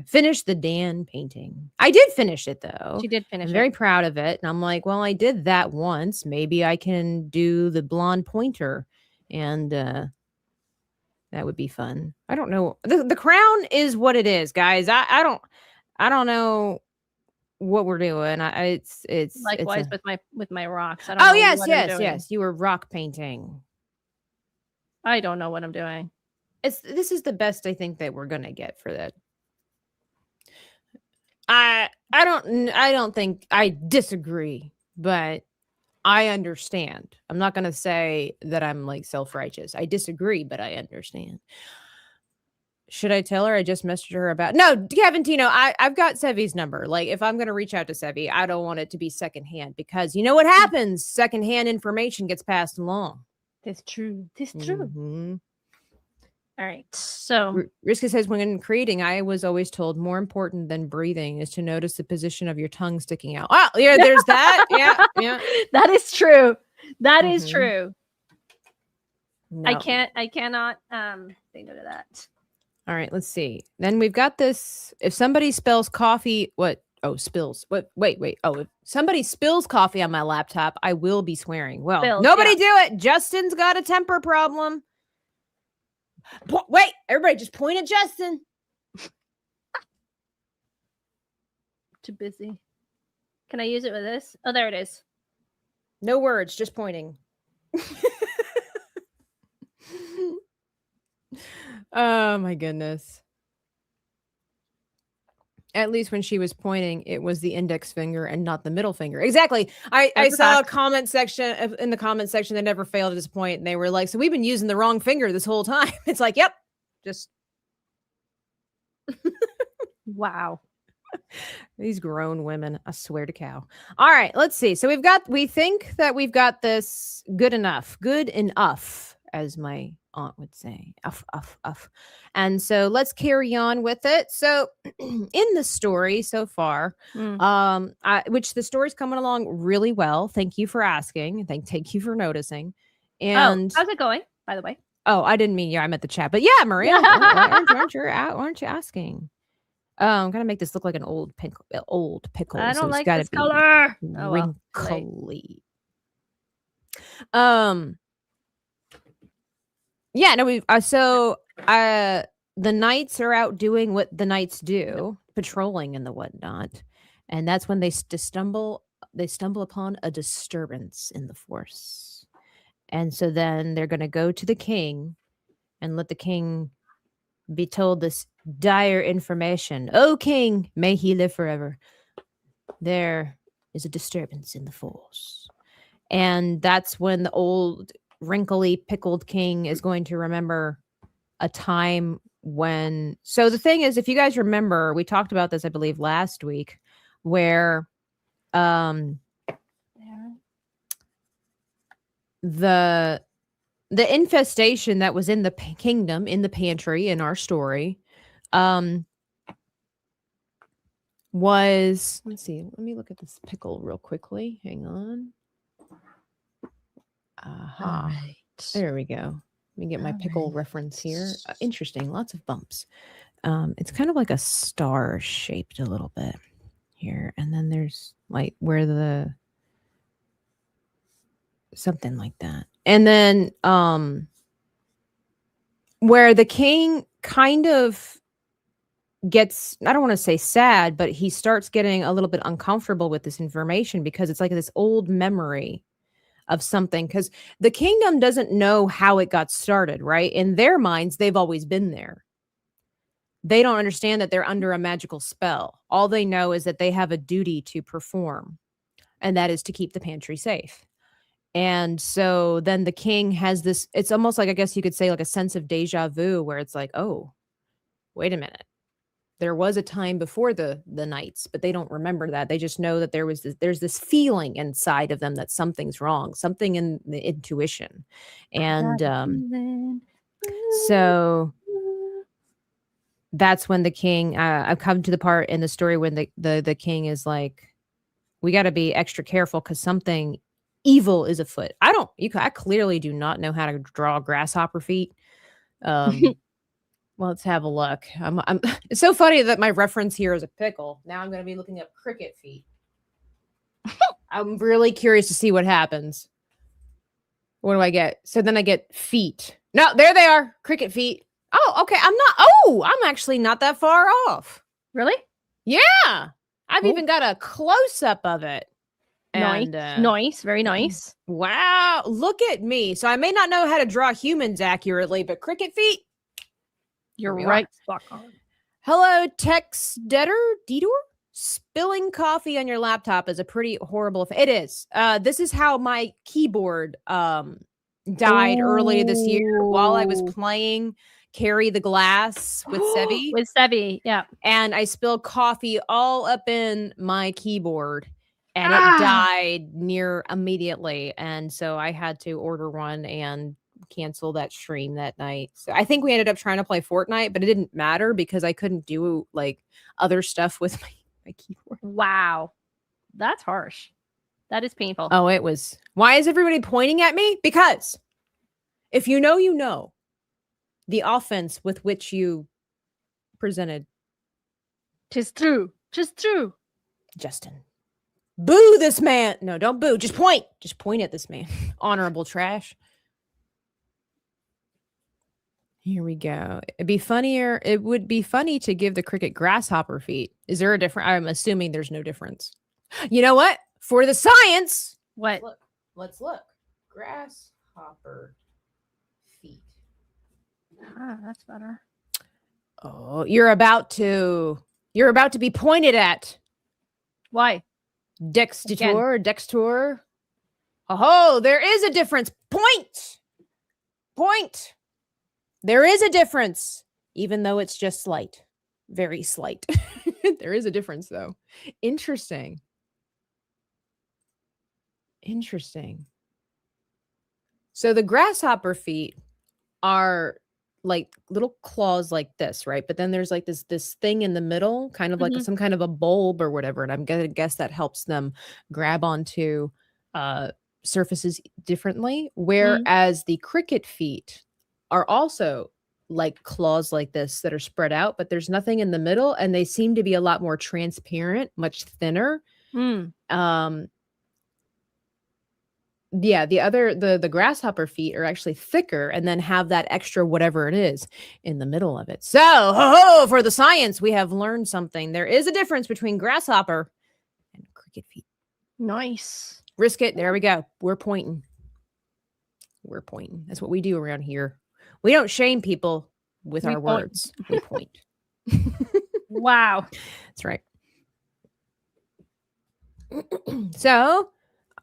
finish the Dan painting. I did finish it though. She did finish I'm very proud of it. And I'm like, well, I did that once. Maybe I can do the blonde pointer, and that would be fun. I don't know. The crown is what it is, guys. I don't know what we're doing. It's likewise with my rocks. I don't know yes. You were rock painting. I don't know what I'm doing. This is the best I think that we're gonna get for that. I don't think I disagree, but I understand. I'm not gonna say that I'm like self-righteous. I disagree, but I understand. Should I tell her? I just messaged her about no, Kevin Tino. I've got Sevi's number. Like, if I'm gonna reach out to Sevi, I don't want it to be secondhand, because you know what happens? Secondhand information gets passed along. That's true. That's true. Mm-hmm. All right. So Riska says, when creating, I was always told more important than breathing is to notice the position of your tongue sticking out. Oh, yeah, there's that. Yeah. That is true. That is true. No. I cannot say no to that. All right, let's see. Then we've got this. If somebody spells coffee, what? Oh, spills. What? Wait. Oh, if somebody spills coffee on my laptop, I will be swearing. Well, nobody do it. Justin's got a temper problem. Wait, everybody just point at Justin. Too busy. Can I use it with this? Oh, there it is. No words, just pointing. Oh my goodness. At least when she was pointing, it was the index finger and not the middle finger. Exactly. I saw a comment section in the comment section that never failed to disappoint. And they were like, so we've been using the wrong finger this whole time. It's like, yep. Just Wow. these grown women. I swear to cow. All right, let's see. So we think that we've got this good enough, as my aunt would say. Uff. And so let's carry on with it. So in the story so far, which the story's coming along really well. Thank you for asking. Thank you for noticing. And how's it going, by the way? Oh, I didn't mean I meant the chat. But yeah, Maria, aren't you asking? I'm gonna make this look like an old pickle. I don't like this color. Wrinkly. Yeah, no, the knights are out doing what the knights do, patrolling and the whatnot, and that's when they stumble upon a disturbance in the force, and so then they're gonna go to the king and let the king be told this dire information. "Oh, king, may he live forever. There is a disturbance in the force." And that's when the old wrinkly pickled king is going to remember a time when. So the thing is, if you guys remember, we talked about this, I believe, last week, where the infestation that was in the kingdom, in the pantry, in our story, was, let's see, let me look at this pickle real quickly. Hang on. Aha. Right. There we go. Let me get my pickle reference here. Interesting. Lots of bumps. It's kind of like a star shaped a little bit here. And then there's like where something like that. And then where the king kind of gets, I don't want to say sad, but he starts getting a little bit uncomfortable with this information because it's like this old memory of something, because the kingdom doesn't know how it got started, right? In their minds, they've always been there. They don't understand that they're under a magical spell. All they know is that they have a duty to perform, and that is to keep the pantry safe. And so then the king has this, it's almost like, I guess you could say, like a sense of deja vu, where it's like, oh, wait a minute. There was a time before the knights, but they don't remember that. They just know that there's this feeling inside of them that something's wrong, something in the intuition. And so that's when the king, I've come to the part in the story when the king is like, we got to be extra careful because something evil is afoot. I clearly do not know how to draw grasshopper feet. Well, let's have a look. It's so funny that my reference here is a pickle. Now I'm going to be looking up cricket feet. I'm really curious to see what happens. What do I get? So then I get feet. No, there they are. Cricket feet. Oh, okay. I'm actually not that far off. Really? Yeah. I've even got a close-up of it. And, nice. Very nice. Wow. Look at me. So I may not know how to draw humans accurately, but cricket feet, you're right. Spot on. Hello, Tex Dedor. Spilling coffee on your laptop is a pretty horrible. It is. This is how my keyboard died earlier this year while I was playing Carry the Glass with Sevi. With Sevi, yeah. And I spilled coffee all up in my keyboard, and it died near immediately. And so I had to order one and cancel that stream that night. So I think we ended up trying to play Fortnite, but it didn't matter because I couldn't do like other stuff with my keyboard. Wow. That's harsh. That is painful. Oh, it was. Why is everybody pointing at me? Because if you know, you know the offense with which you presented. 'Tis true. 'Tis true. Justin. Boo this man. No, don't boo. Just point. Just point at this man. Honorable trash. Here we go. It'd be funnier. It would be funny to give the cricket grasshopper feet. Is there a difference? I'm assuming there's no difference. You know what? For the science. What? Let's look. Grasshopper feet. Ah, that's better. Oh, you're about to be pointed at. Why? Dextor. Oh, there is a difference. Point. There is a difference, even though it's just slight. Very slight. There is a difference, though. Interesting. So the grasshopper feet are like little claws like this, right? But then there's like this thing in the middle, kind of like some kind of a bulb or whatever. And I'm gonna guess that helps them grab onto surfaces differently. Whereas the cricket feet are also like claws like this that are spread out, but there's nothing in the middle, and they seem to be a lot more transparent, much thinner. Yeah, the grasshopper feet are actually thicker and then have that extra whatever it is in the middle of it. So, for the science, we have learned something. There is a difference between grasshopper and cricket feet. Nice. Risk it. There we go. We're pointing. That's what we do around here. We don't shame people with our words. We point. Wow. That's right. So,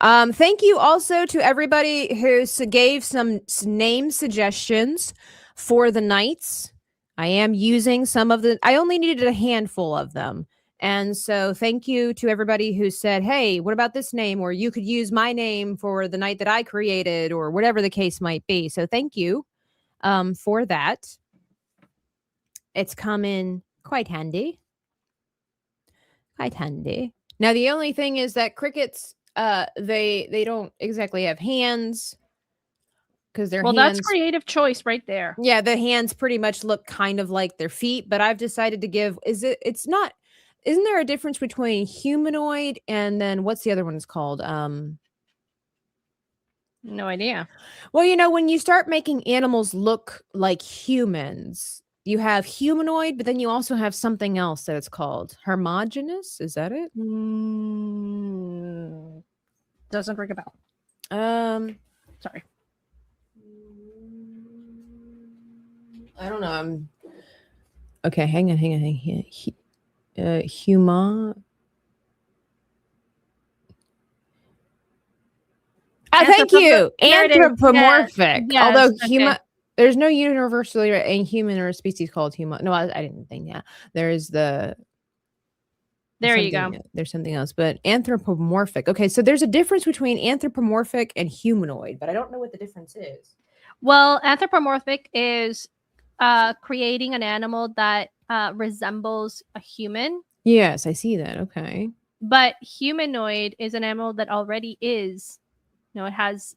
thank you also to everybody who gave some name suggestions for the nights. I am using some of I only needed a handful of them. And so thank you to everybody who said, hey, what about this name? Or you could use my name for the night that I created, or whatever the case might be. So thank you for that. It's come in quite handy. Now, the only thing is that crickets, they don't exactly have hands, because their hands. That's creative choice right there. Yeah, the hands pretty much look kind of like their feet, but I've decided to give. Isn't there a difference between humanoid and then what's the other one is called? No idea. Well, when you start making animals look like humans, you have humanoid, but then you also have something else that it's called homogeneous. Is that it? Doesn't ring a bell. Sorry. I don't know. Okay. Hang on. Thank you. Anthropomorphic. Yes, Although okay. there's no universally a human or a species called human. No, I didn't think. Yeah, there is There you go. There's something else, but anthropomorphic. Okay, so there's a difference between anthropomorphic and humanoid, but I don't know what the difference is. Well, anthropomorphic is creating an animal that resembles a human. Yes, I see that. Okay. But humanoid is an animal that already is. It has.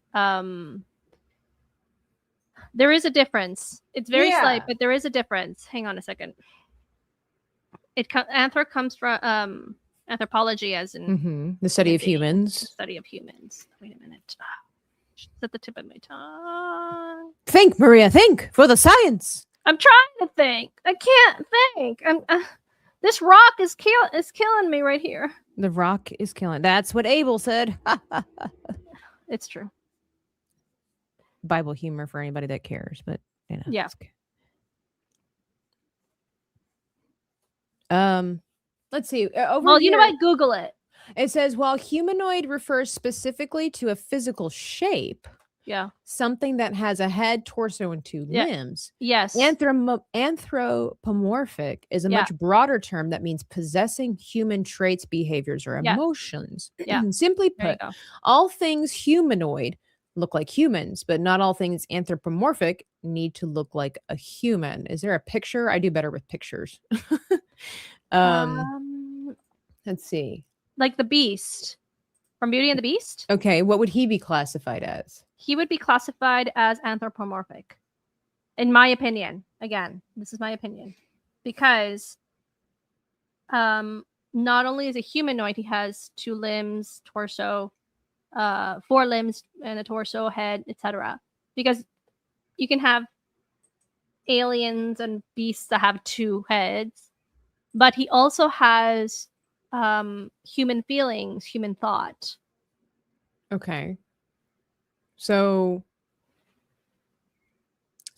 There is a difference. It's very slight, but there is a difference. Hang on a second. Anthro comes from anthropology, as in the study of humans. The study of humans. Wait a minute. It's at the tip of my tongue. Think, Maria. Think for the science. I'm trying to think. I can't think. This rock is killing me right here. The rock is killing. That's what Abel said. It's true. Bible humor for anybody that cares, but yeah. Let's see. You know what? Google it. It says, while humanoid refers specifically to a physical shape, something that has a head, torso, and two limbs. Yes. Anthropomorphic is a much broader term that means possessing human traits, behaviors, or emotions. Simply put, all things humanoid look like humans, but not all things anthropomorphic need to look like a human. Is there a picture? I do better with pictures. Let's see. Like the Beast from Beauty and the Beast. Okay, what would he be classified as? He would be classified as anthropomorphic, in my opinion. Again, this is my opinion, because not only is a humanoid, he has 2 limbs, torso, 4 limbs, and a torso, head, etc. Because you can have aliens and beasts that have two heads, but he also has human feelings, human thought. Okay. So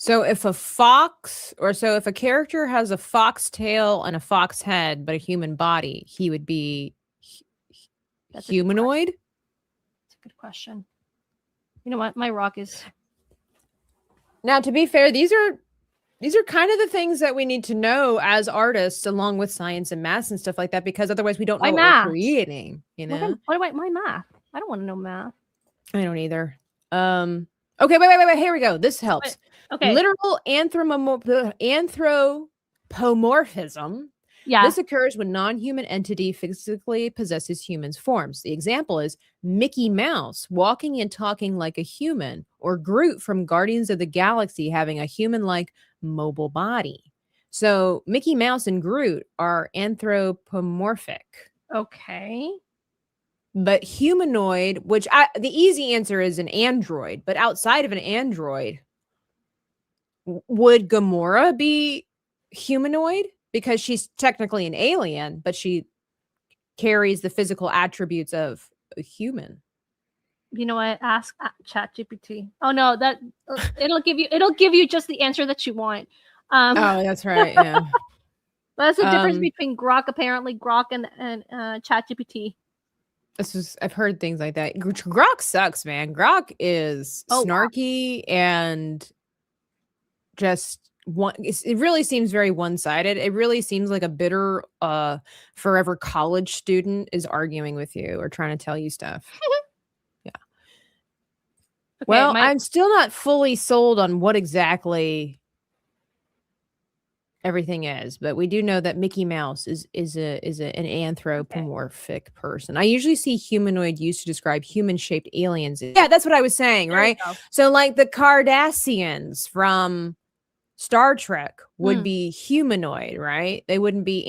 if a fox, or so if a character has a fox tail and a fox head, but a human body, he would be That's a good question. humanoid? That's a good question. You know what? My rock is Now, to be fair, these are kind of the things that we need to know as artists, along with science and math and stuff like that, because otherwise we don't know Why what math? we're creating, you know? what about my math? I don't want to know math. I don't either. Okay, wait. Here we go. This helps. Okay. Literal anthropomorphism. Yeah. This occurs when non-human entity physically possesses humans' forms. The example is Mickey Mouse walking and talking like a human, or Groot from Guardians of the Galaxy having a human-like mobile body. So Mickey Mouse and Groot are anthropomorphic. Okay. But humanoid, which the easy answer is an android, but outside of an android, would Gamora be humanoid? Because she's technically an alien, but she carries the physical attributes of a human. You know what? Ask ChatGPT. Oh no, that it'll give you just the answer that you want. Oh, that's right. Yeah. That's the difference between Grok, apparently Grok and ChatGPT. I've heard things like that. Grok sucks, man. Grok is snarky and just it really seems very one-sided. It really seems like a bitter forever college student is arguing with you or trying to tell you stuff. Yeah. Okay, well, I'm still not fully sold on what exactly everything is, but we do know that Mickey Mouse is an anthropomorphic person. I usually see humanoid used to describe human-shaped aliens. Yeah, that's what I was saying, right? So like the Cardassians from Star Trek would be humanoid, right? They wouldn't be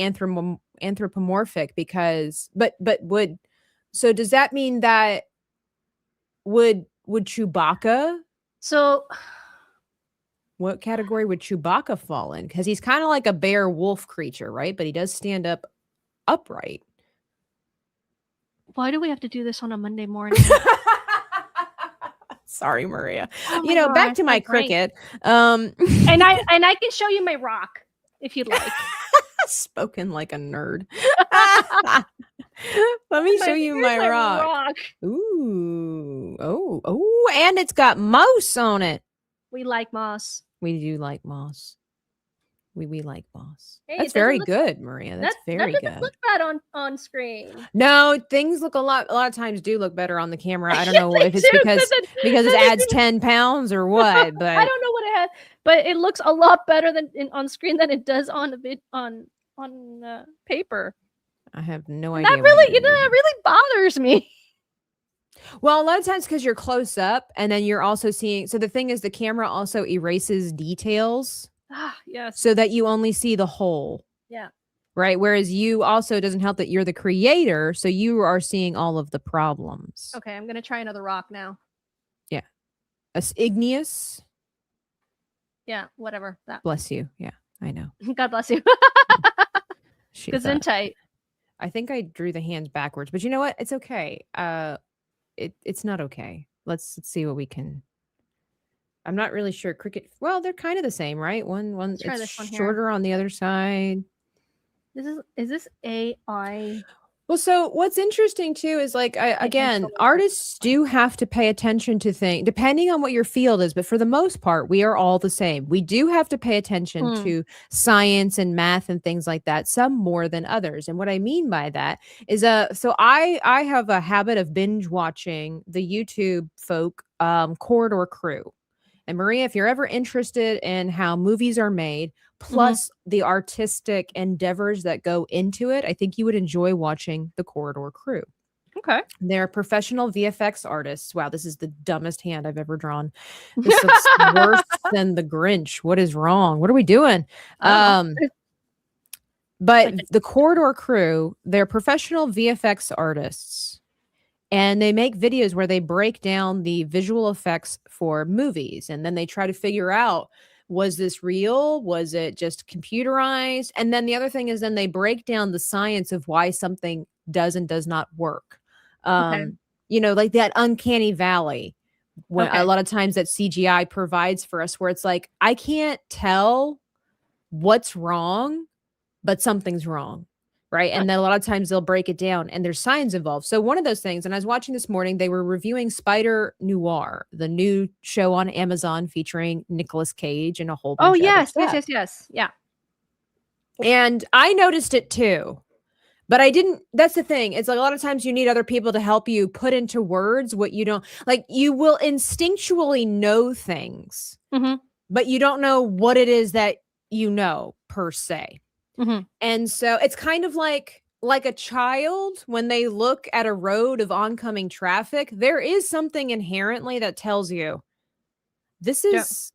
anthropomorphic because but would, so does that mean that would Chewbacca? So what category would Chewbacca fall in? Because he's kind of like a bear wolf creature, right? But he does stand up upright. Why do we have to do this on a Monday morning? Sorry, Maria. Oh back to my cricket. And I can show you my rock if you'd like. Spoken like a nerd. Let me show you my rock. Ooh. Oh, and it's got moss on it. We like moss. We do like moss. We like moss. Hey, that's very good, Maria. That's very good. Look bad on screen. No, things look a lot of times do look better on the camera. I don't know if it's because it adds 10 pounds or what, but I don't know what it has, but it looks a lot better than on screen than it does on paper. I have no idea. That really bothers me. Well, a lot of times because you're close up and then you're also seeing. So the thing is, the camera also erases details. Yes. So that you only see the whole. Yeah. Right. Whereas you also, it doesn't help that you're the creator. So you are seeing all of the problems. Okay. I'm going to try another rock now. Yeah. Igneous. Yeah. Whatever. That. Bless you. Yeah. I know. God bless you. Gesundheit. I think I drew the hands backwards, but you know what? It's okay. It's not okay. Let's see what we can. I'm not really sure. Cricket. Well, they're kind of the same, right? One it's shorter on the other side. Is this AI? Well, so what's interesting too is like again, artists do have to pay attention to things depending on what your field is, but for the most part, we are all the same. We do have to pay attention to science and math and things like that, some more than others. And what I mean by that is so I have a habit of binge watching the YouTube folk Corridor Crew. And Maria, if you're ever interested in how movies are made, plus the artistic endeavors that go into it, I think you would enjoy watching the Corridor Crew. Okay. They're professional VFX artists. Wow, this is the dumbest hand I've ever drawn. This looks worse than the Grinch. What is wrong? What are we doing? But the Corridor Crew, they're professional VFX artists. And they make videos where they break down the visual effects for movies. And then they try to figure out Was this real? Was it just computerized? And then the other thing is then they break down the science of why something does and does not work. Okay. Like that uncanny valley, when Okay. a lot of times that CGI provides for us, where it's like, I can't tell what's wrong, but something's wrong. Right. And then a lot of times they'll break it down and there's science involved. So one of those things, and I was watching this morning, they were reviewing Spider Noir, the new show on Amazon featuring Nicolas Cage and a whole bunch Oh, of other yes. stuff. Yes. Yeah. And I noticed it too, but I didn't. That's the thing. It's like a lot of times you need other people to help you put into words what you don't like. You will instinctually know things, Mm-hmm. but you don't know what it is that you know per se. Mm-hmm. And so it's kind of like a child when they look at a road of oncoming traffic, there is something inherently that tells you this is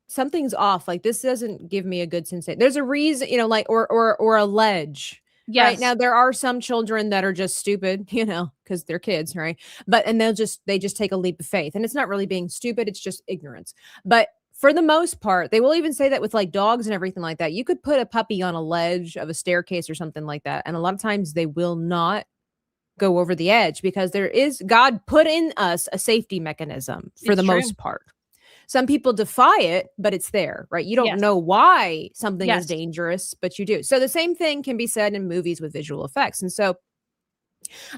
something's off. Like this doesn't give me a good sensation. There's a reason, like or a ledge. Yes. Right now, there are some children that are just stupid, because they're kids, right? And they just take a leap of faith, and it's not really being stupid; it's just ignorance. But for the most part, they will even say that with like dogs and everything like that. You could put a puppy on a ledge of a staircase or something like that, and a lot of times they will not go over the edge because God put in us a safety mechanism for the most part. Some people defy it, but it's there, right? You don't know why something is dangerous, but you do. So the same thing can be said in movies with visual effects. And so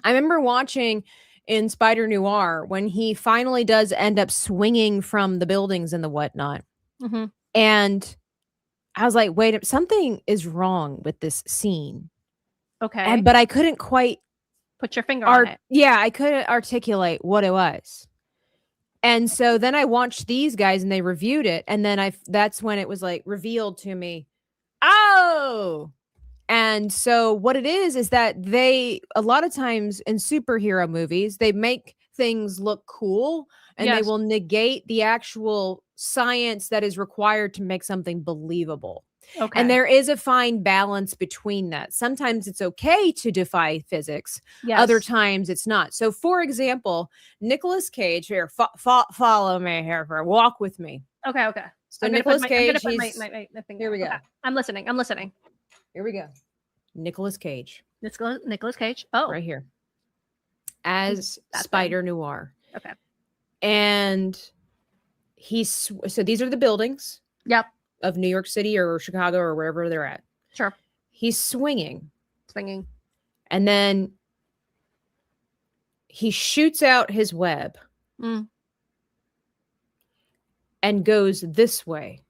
I remember watching in Spider Noir when he finally does end up swinging from the buildings and the whatnot. Mm-hmm. And I was like, wait, something is wrong with this scene. Okay. But I couldn't quite put your finger on it. Yeah, I couldn't articulate what it was. And so then I watched these guys and they reviewed it. And then that's when it was like revealed to me. Oh, and so what it is that a lot of times in superhero movies, they make things look cool and they will negate the actual science that is required to make something believable. Okay. And there is a fine balance between that. Sometimes it's okay to defy physics. Yes. Other times it's not. So for example, Nicolas Cage here, follow me here, walk with me. Okay. So Nicolas Cage, I'm gonna put my finger. Here we go. Okay. I'm listening. Here we go. Nicolas Cage. Nicolas Cage. Oh, right here. As Spider Noir. Okay. And so these are the buildings. Yep. Of New York City or Chicago or wherever they're at. Sure. He's swinging. And then he shoots out his web and goes this way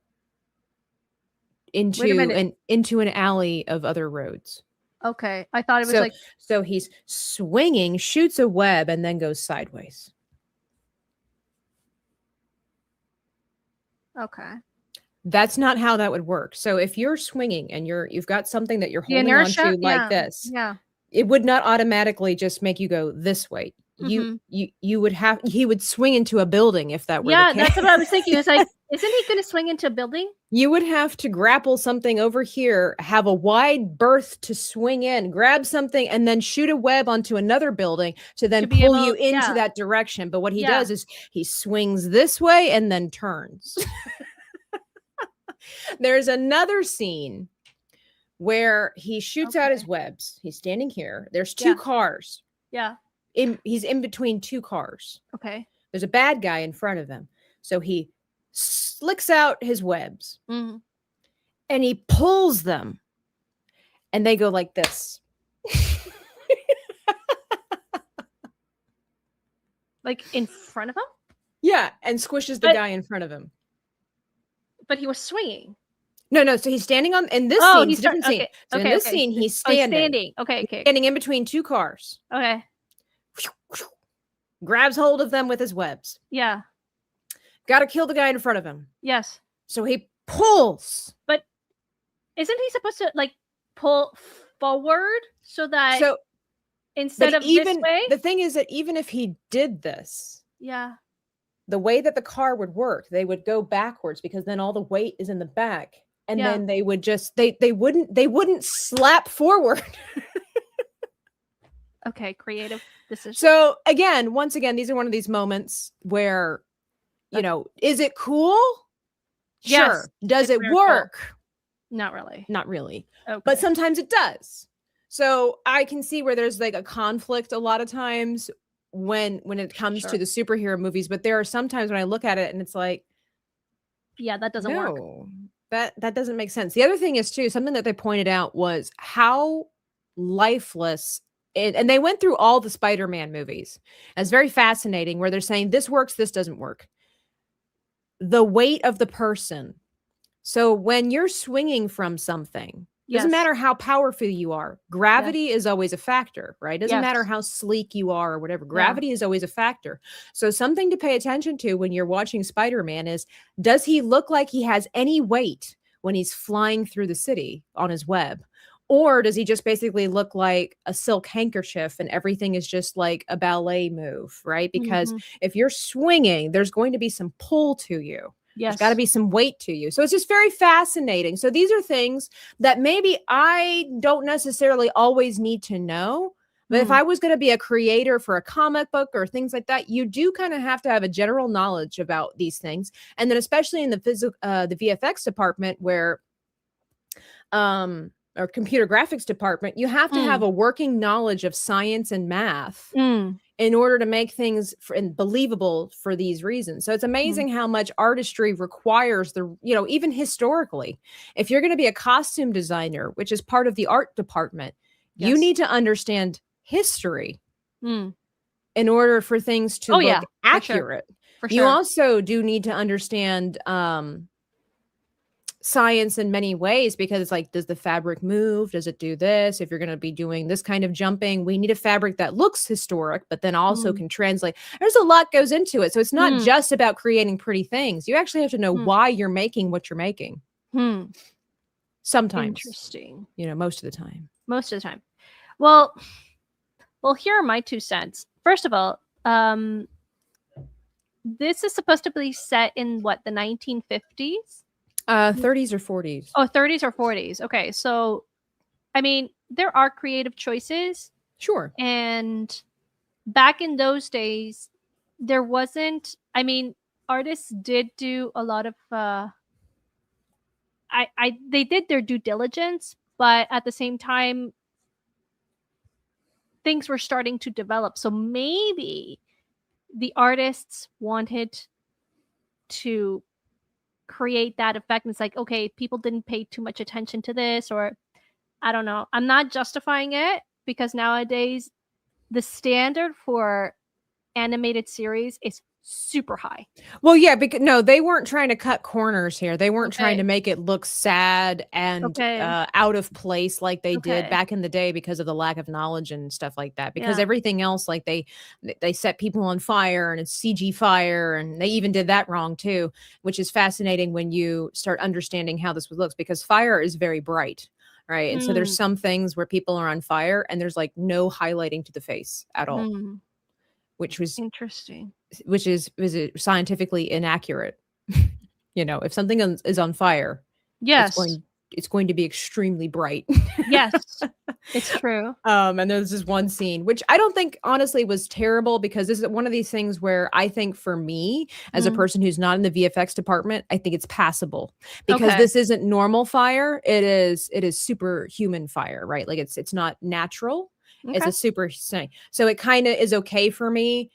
into an alley of other roads. Okay. I thought it was so he's swinging, shoots a web, and then goes sideways. Okay. That's not how that would work. So if you're swinging and you've got something that you're holding onto like this, it would not automatically just make you go this way. You would he would swing into a building if that were the case. That's what I was thinking. It's like, isn't he going to swing into a building? You would have to grapple something over here, have a wide berth to swing in, grab something, and then shoot a web onto another building to then pull you into that direction. But what he does is he swings this way and then turns. There's another scene where he shoots out his webs. He's standing here. There's two cars. Yeah. He's in between two cars. Okay. There's a bad guy in front of him. So he slicks out his webs and he pulls them and they go like this. Like in front of him? Yeah. And squishes the guy in front of him. But he was swinging. No. So he's standing in this scene. It's a different scene. So in this scene, he's standing. Standing. Okay. Standing in between two cars. Okay. Grabs hold of them with his webs. Yeah. Got to kill the guy in front of him. Yes. So he pulls. But isn't he supposed to like pull forward so that instead of this way? The thing is that even if he did this, the way that the car would work, they would go backwards because then all the weight is in the back. And then they would just they wouldn't slap forward. Okay, creative decision. So once again, these are one of these moments where, is it cool? Yes, Sure. Does it's it very cool. work? Not really. Not really. Okay. But sometimes it does. So I can see where there's like a conflict a lot of times when it comes Sure. to the superhero movies, but there are sometimes when I look at it and it's like, Yeah, that doesn't work. no, that doesn't make sense. The other thing is too, something that they pointed out was how lifeless and they went through all the Spider-Man movies. It's very fascinating where they're saying this works, this doesn't work. The weight of the person. So when you're swinging from something, doesn't Yes. matter how powerful you are, gravity is always a factor, right? Doesn't matter Yes. how sleek you are or whatever, gravity is always a factor. So something to pay attention to when you're watching Spider-Man is, does he look like he has any weight when he's flying through the city on his web? Or does he just basically look like a silk handkerchief and everything is just like a ballet move, right? Because Mhm. if you're swinging, there's going to be some pull to you. There's got to Yes. be some weight to you. So it's just very fascinating. So these are things that maybe I don't necessarily always need to know. But if Mm. I was going to be a creator for a comic book or things like that, you do kind of have to have a general knowledge about these things. And then especially in the VFX department where or computer graphics department, you have to have Mm. a working knowledge of science and math Mm. in order to make things and believable for these reasons. So it's Mm. amazing how much artistry requires even historically. If you're going to be a costume designer, which is part of the art department, you Yes. need to understand history Mm. in order for things to Oh, look yeah, for sure. accurate. For You sure. also do need to understand science in many ways because it's like, does the fabric move? Does it do this? If you're going to be doing this kind of jumping, we need a fabric that looks historic, but then also Mm. can translate. There's a lot goes into it. So it's not Mm. just about creating pretty things. You actually have to know Mm. why you're making what you're making. Hmm. Sometimes, Interesting. most of the time. Most of the time. Well, here are my 2 cents. First of all, this is supposed to be set in what, the 1950s? 30s or 40s. Oh, 30s or 40s. Okay, so I mean, there are creative choices, Sure. and back in those days, there wasn't. I mean, artists did do a lot of. They did their due diligence, but at the same time, things were starting to develop. So maybe the artists wanted to create that effect. And it's like, okay, people didn't pay too much attention to this, or I don't know. I'm not justifying it because nowadays the standard for animated series is super high. Well, yeah, because no, they weren't trying to cut corners here. They weren't trying to Okay. make it look sad and Okay. out of place like they did Okay. back in the day because of the lack of knowledge and stuff like that. Because Yeah. everything else, like they set people on fire and it's CG fire, and they even did that wrong too, which is fascinating when you start understanding how this looks because fire is very bright. Right. And so there's Mm. some things where people are on fire and there's like no highlighting to the face at all, Mm. which is Interesting. it scientifically inaccurate. If something is on fire, Yes. it's going to be extremely bright. Yes. It's true. And there's this one scene, which I don't think honestly was terrible because this is one of these things where I think for me, as a Mm. person who's not in the VFX department, I think it's passable because Okay. this isn't normal fire. It is superhuman fire, right? Like it's not natural. It's Okay. a super thing. So it kind of is okay for me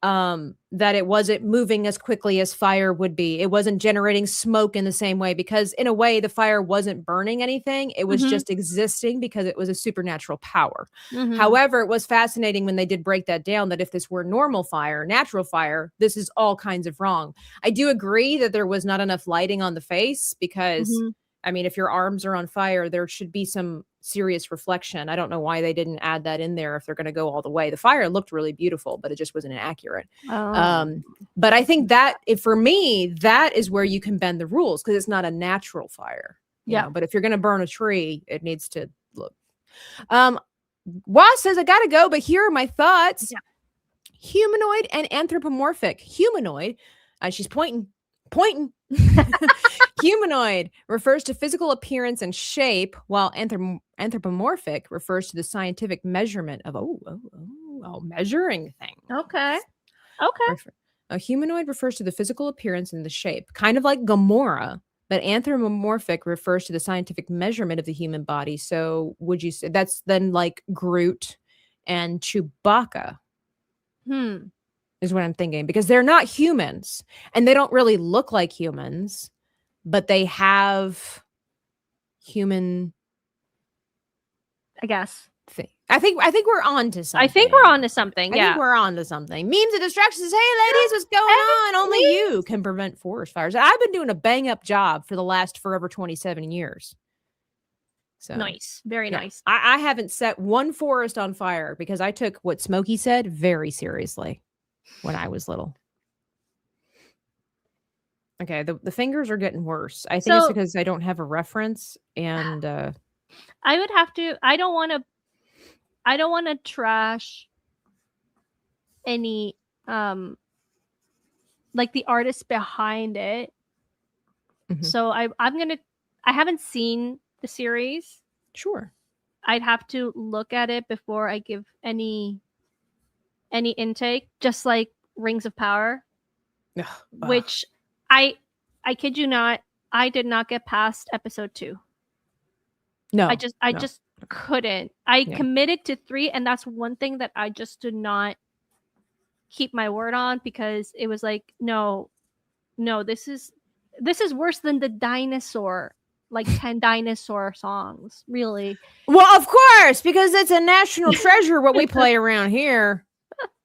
that it wasn't moving as quickly as fire would be. It wasn't generating smoke in the same way because in a way the fire wasn't burning anything. It was Mhm. just existing because it was a supernatural power. Mhm. However, it was fascinating when they did break that down that if this were normal fire, natural fire, this is all kinds of wrong. I do agree that there was not enough lighting on the face because Mhm. I mean, if your arms are on fire, there should be some serious reflection. I don't know why they didn't add that in there if they're going to go all the way. The fire looked really beautiful, but it just wasn't accurate. Oh. But I think that for me, that is where you can bend the rules because it's not a natural fire. Yeah. But if you're going to burn a tree, it needs to look. Waz says, I got to go, but here are my thoughts. Yeah. Humanoid and anthropomorphic. Humanoid, she's pointing. Humanoid refers to physical appearance and shape, while anthropomorphic refers to the scientific measurement of measuring things. Okay. Okay. A humanoid refers to the physical appearance and the shape, kind of like Gamora but anthropomorphic refers to the scientific measurement of the human body. So would you say that's then like Groot and Chewbacca is what I'm thinking, because they're not humans and they don't really look like humans, but they have human I guess. thing. I think we're on to something. I think we're on to something. I Yeah. think we're on to something. Memes and distractions. Hey, ladies, what's going on? Only you can prevent forest fires. I've been doing a bang up job for the last forever 27 years. So Nice. Very yeah. nice. I haven't set one forest on fire because I took what Smokey said very seriously when I was little. Okay, the fingers are getting worse. I think it's So- because I don't have a reference, and I would have to. I don't want to trash any like the artist behind it. Mhm. So I haven't seen the series. Sure. I'd have to look at it before I give any intake, just like Rings of Power, Ugh. which I kid you not, I did not get past episode 2. No, I just couldn't. I Yeah. committed to 3, and that's one thing that I just did not keep my word on, because it was like, no, this is worse than the dinosaur, like 10 dinosaur songs, really. Well, of course, because it's a national treasure what we play around here.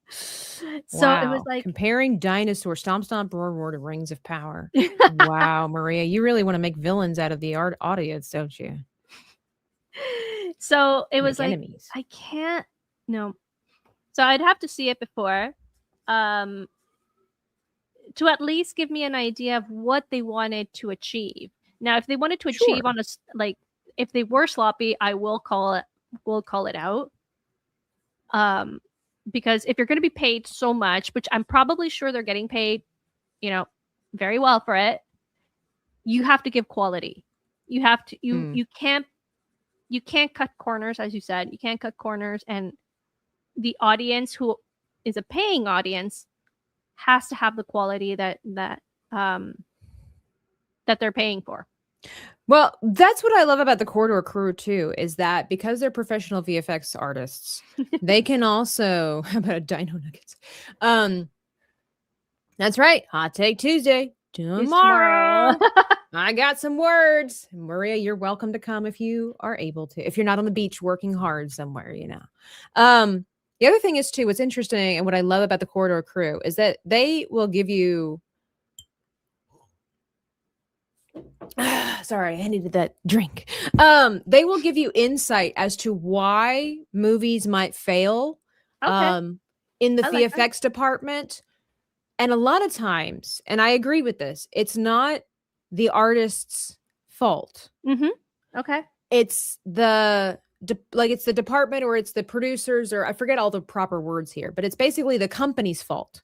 So it was Wow. like, Comparing dinosaur stomp stomp roar roar to Rings of Power. Wow, Maria, you really want to make villains out of the audience, don't you? so it was Make like, enemies. I can't, no. So I'd have to see it before, to at least give me an idea of what they wanted to achieve. Now, if they wanted to achieve Sure. on like, if they were sloppy, I will call it out. Because if you're going to be paid so much, which I'm probably sure they're getting paid, very well for it, you have to give quality. You have to, you can't cut corners, as you said. You can't cut corners, and the audience, who is a paying audience, has to have the quality that they're paying for. Well, that's what I love about the Corridor Crew too, is that because they're professional VFX artists, they can also how about a Dino Nuggets? That's right. Hot Take Tuesday tomorrow. I got some words. Maria, you're welcome to come if you are able to. If you're not on the beach working hard somewhere, The other thing is too, what's interesting and what I love about the Corridor Crew is that they will give you sorry, I needed that drink. They will give you insight as to why movies might fail in the I like VFX department. And a lot of times, and I agree with this, it's not the artist's fault. Okay. It's it's the department, or it's the producers, or I forget all the proper words here, but it's basically the company's fault.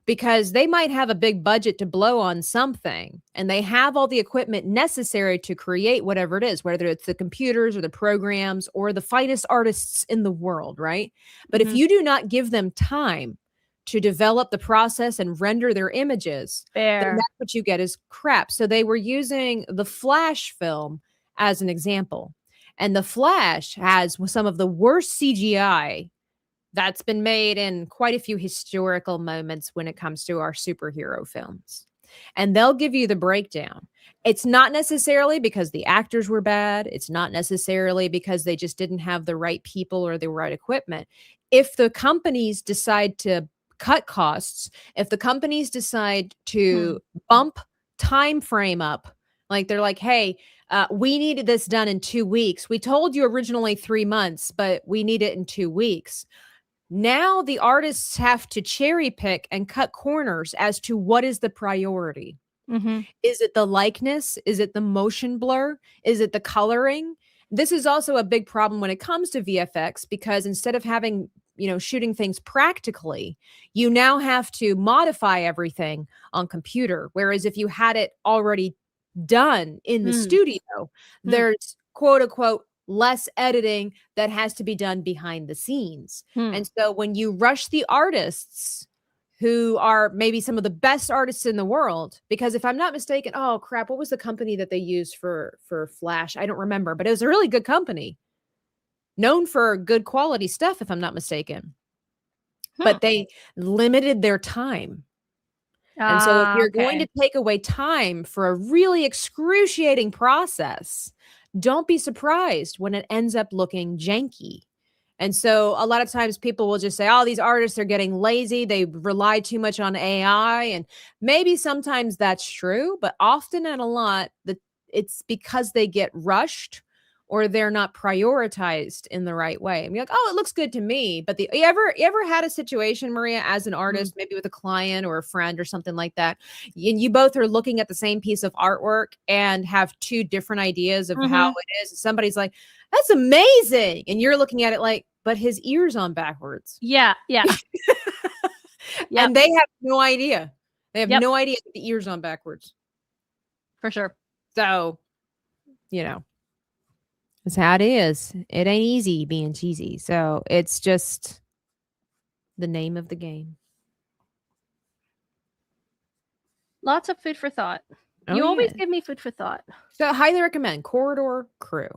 Because they might have a big budget to blow on something, and they have all the equipment necessary to create whatever it is, whether it's the computers or the programs or the finest artists in the world, right? But if you do not give them time to develop the process and render their images, then that's what you get is crap. So they were using the Flash film as an example. And the Flash has some of the worst CGI that's been made in quite a few historical moments when it comes to our superhero films. And they'll give you the breakdown. It's not necessarily because the actors were bad. It's not necessarily because they just didn't have the right people or the right equipment. If the companies decide to cut costs, if the companies decide to bump time frame up, like they're like, hey, we needed this done in 2 weeks. We told you originally 3 months, but we need it in 2 weeks. Now the artists have to cherry pick and cut corners as to what is the priority. Is it the likeness? Is it the motion blur? Is it the coloring? This is also a big problem when it comes to VFX, because instead of having, shooting things practically, you now have to modify everything on computer. Whereas if you had it already done in the studio, there's quote unquote less editing that has to be done behind the scenes. And so when you rush the artists who are maybe some of the best artists in the world. Because if I'm not mistaken, oh crap, what was the company that they used for Flash? I don't remember, but it was a really good company, known for good quality stuff, if I'm not mistaken. But they limited their time. And so if you're going to take away time for a really excruciating process, don't be surprised when it ends up looking janky. And so a lot of times people will just say, oh, these artists are getting lazy. They rely too much on AI. And maybe sometimes that's true, but often and a lot, it's because they get rushed or they're not prioritized in the right way. And you're like, oh, it looks good to me. But you ever had a situation, Maria, as an artist, maybe with a client or a friend or something like that, and you both are looking at the same piece of artwork and have two different ideas of how it is. Somebody's like, that's amazing. And you're looking at it like, but his ear's on backwards. Yeah. And they have no idea. They have Yep. no idea that the ear's on backwards. For sure. So, that's how it is. It ain't easy being cheesy. So it's just the name of the game. Lots of food for thought. Oh, You always yeah. give me food for thought. So highly recommend Corridor Crew.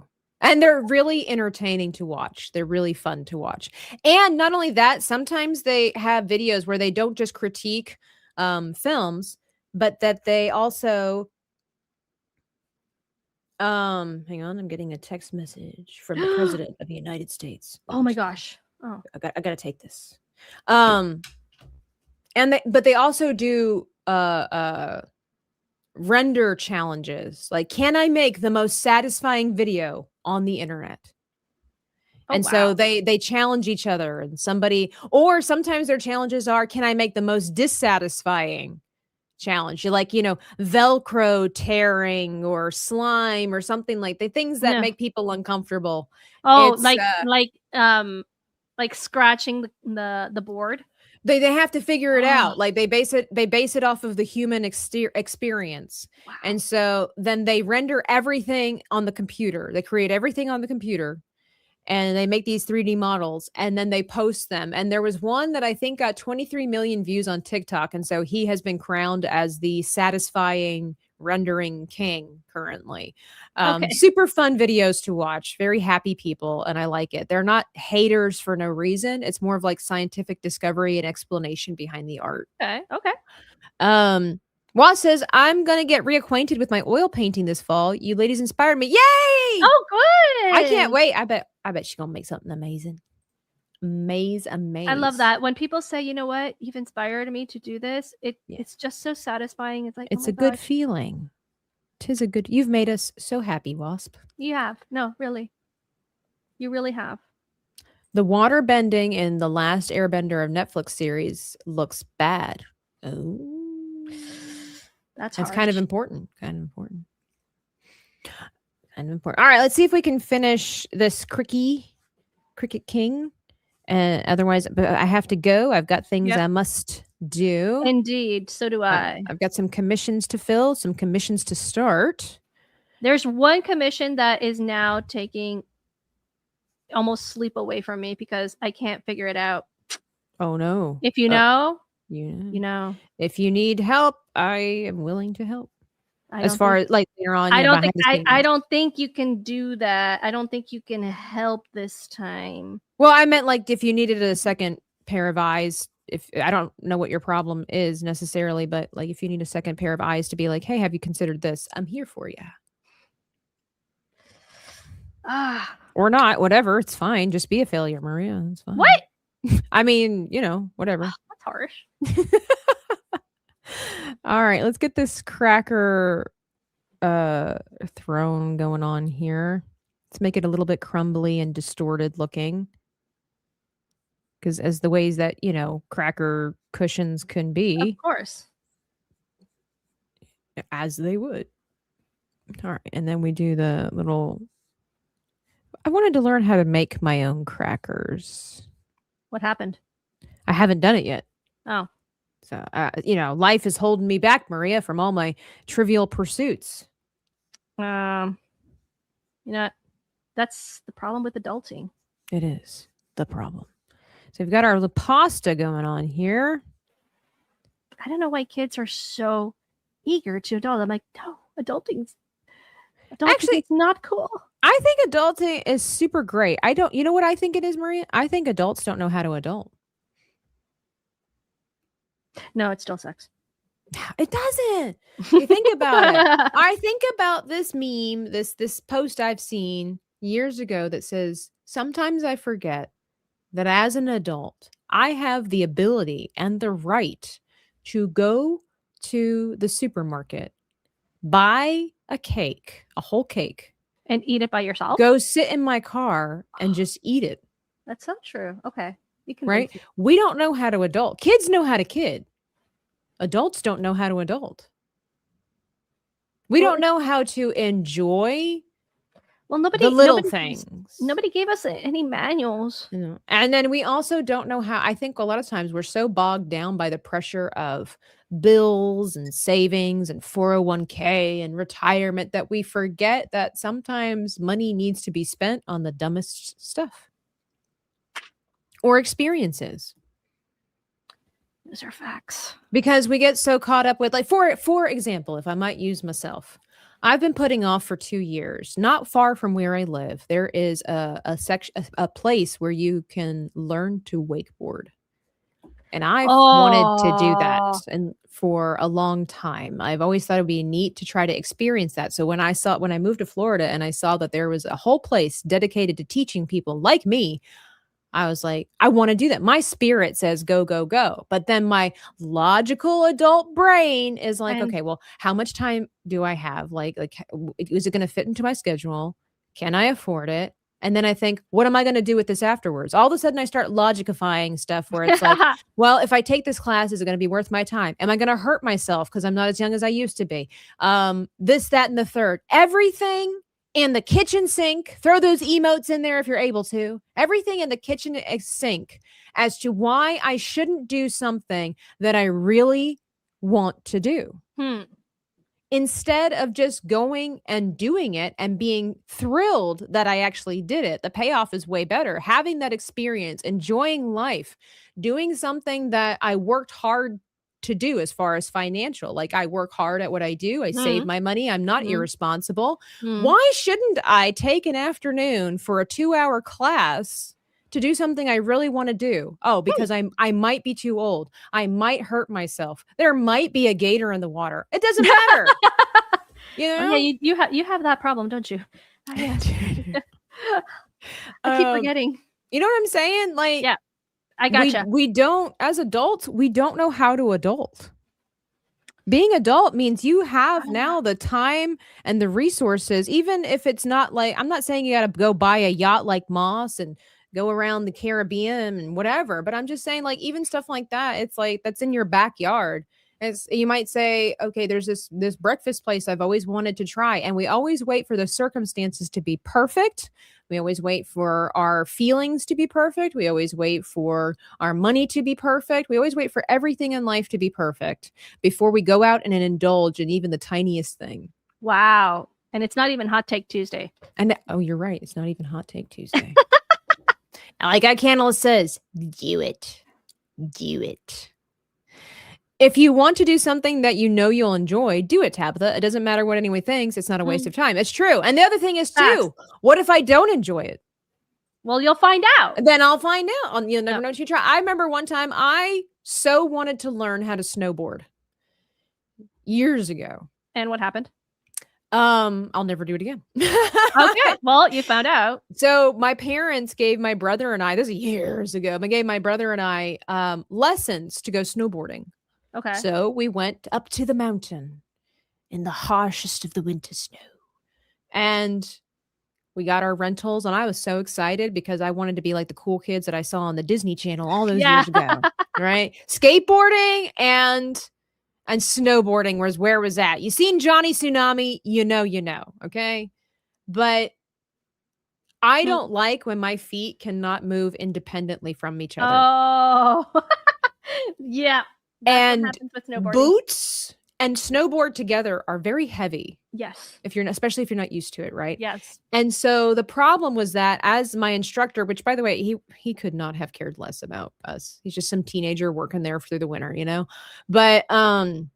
And they're really entertaining to watch. They're really fun to watch. And not only that, sometimes they have videos where they don't just critique films, but that they also hang on, I'm getting a text message from the president of the United States. Oh my gosh. Oh. I gotta take this. But they also do render challenges. Like, can I make the most satisfying video on the internet? And so they challenge each other, and or sometimes their challenges are, can I make the most dissatisfying challenge? You like, Velcro tearing or slime or something like the things that make people uncomfortable. Oh, It's, like scratching the board. They have to figure it out. Like they base it off of the human experience. Wow. And so then they render everything on the computer. They create everything on the computer. And they make these 3D models and then they post them. And there was one that I think got 23 million views on TikTok. And so he has been crowned as the satisfying rendering king currently. Super fun videos to watch. Very happy people. And I like it. They're not haters for no reason. It's more of like scientific discovery and explanation behind the art. Okay. Walt says, I'm going to get reacquainted with my oil painting this fall. You ladies inspired me. Yay! Oh, good. I can't wait. I bet she's going to make something amazing. Amazing. I love that. When people say, you know what, you've inspired me to do this, it's just so satisfying. It's like, it's a good feeling. You've made us so happy, Wasp. You have. No, really. You really have. The water bending in the last Airbender of Netflix series looks bad. Oh. That's kind of important. All right, let's see if we can finish this Cricket King. Otherwise, but I have to go. I've got things I must do. Indeed, so do I. I've got some commissions to fill, some commissions to start. There's one commission that is now taking almost sleep away from me because I can't figure it out. Oh no! If you know. You know, if you need help, I am willing to help. I don't think you can do that. I don't think you can help this time. Well, I meant like if you needed a second pair of eyes, if I don't know what your problem is necessarily, but like if you need a second pair of eyes to be like, hey, have you considered this? I'm here for you. Or not, whatever. It's fine. Just be a failure, Maria. It's fine. What? I mean, whatever. That's harsh. All right, let's get this cracker throne going on here. Let's make it a little bit crumbly and distorted looking. Because as the ways that, cracker cushions can be. Of course. As they would. All right, and then we do the little... I wanted to learn how to make my own crackers. What happened? I haven't done it yet. Oh. So, life is holding me back, Maria, from all my trivial pursuits. That's the problem with adulting. It is the problem. So we've got our pasta going on here. I don't know why kids are so eager to adult. I'm like, no, adulting Actually, is not cool. I think adulting is super great. You know what I think it is, Maria? I think adults don't know how to adult. No, it still sucks. It doesn't. You think about it. I think about this meme, this post I've seen years ago that says, sometimes I forget that as an adult, I have the ability and the right to go to the supermarket, buy a cake, a whole cake, And eat it by yourself? go sit in my car and just eat it. That's so true. Okay. You can Right? We don't know how to adult. Kids know how to kid. Adults don't know how to adult. We don't know how to enjoy the little things. Nobody gave us any manuals. You know? And then we also don't know how. I think a lot of times we're so bogged down by the pressure of bills and savings and 401k and retirement that we forget that sometimes money needs to be spent on the dumbest stuff or experiences. Those are facts. Because we get so caught up with, like, for example, if I might use myself, I've been putting off for 2 years, not far from where I live. There is a place where you can learn to wakeboard. And I've wanted to do that and for a long time. I've always thought it'd be neat to try to experience that. So when I moved to Florida and I saw that there was a whole place dedicated to teaching people like me, I was like, I want to do that. My spirit says go, go, go. But then my logical adult brain is like, okay, well, how much time do I have? Like, is it going to fit into my schedule? Can I afford it? And then I think, what am I going to do with this afterwards? All of a sudden I start logicifying stuff where it's like, well, if I take this class, is it going to be worth my time? Am I going to hurt myself because I'm not as young as I used to be? This, that, and the third. Everything in the kitchen sink, throw those emotes in there if you're able to. Everything in the kitchen sink as to why I shouldn't do something that I really want to do. Instead of just going and doing it and being thrilled that I actually did it. The payoff is way better. Having that experience, enjoying life, doing something that I worked hard to do as far as financial. Like, I work hard at what I do. I save my money. I'm not irresponsible. Why shouldn't I take an afternoon for a 2-hour class to do something I really want to do? Oh, because I might be too old. I might hurt myself. There might be a gator in the water. It doesn't matter. You know? Oh, yeah, you have that problem, don't you? Oh, yeah. I keep forgetting. You know what I'm saying? Like, yeah. I gotcha. We don't, as adults, we don't know how to adult. Being adult means you have now the time and the resources, even if it's not like, I'm not saying you got to go buy a yacht like Moss and go around the Caribbean and whatever, but I'm just saying, like, even stuff like that, it's like, that's in your backyard. You might say, okay, there's this breakfast place I've always wanted to try. And we always wait for the circumstances to be perfect. We always wait for our feelings to be perfect. We always wait for our money to be perfect. We always wait for everything in life to be perfect before we go out and indulge in even the tiniest thing. Wow. And it's not even Hot Take Tuesday. And oh, you're right. It's not even Hot Take Tuesday. Like our candle says, do it. Do it. If you want to do something that you know you'll enjoy, do it, Tabitha. It doesn't matter what anyone thinks. It's not a waste of time. It's true. And the other thing is, too, what if I don't enjoy it? Well, you'll find out. Then I'll find out. You'll never know until you try. I remember one time I so wanted to learn how to snowboard years ago. And what happened? I'll never do it again. Okay. Well, you found out. So my parents gave my brother and I, this is years ago, but gave my brother and I lessons to go snowboarding. Okay. So we went up to the mountain in the harshest of the winter snow. And we got our rentals. And I was so excited because I wanted to be like the cool kids that I saw on the Disney Channel all those years ago. Right? Skateboarding and snowboarding was where it was at. You seen Johnny Tsunami, you know. Okay. But I don't like when my feet cannot move independently from each other. Oh, yeah. And boots and snowboard together are very heavy Yes. especially if you're not used to it, right? Yes. And so the problem was that as my instructor, which by the way, he could not have cared less about us. He's just some teenager working there through the winter, you know? But I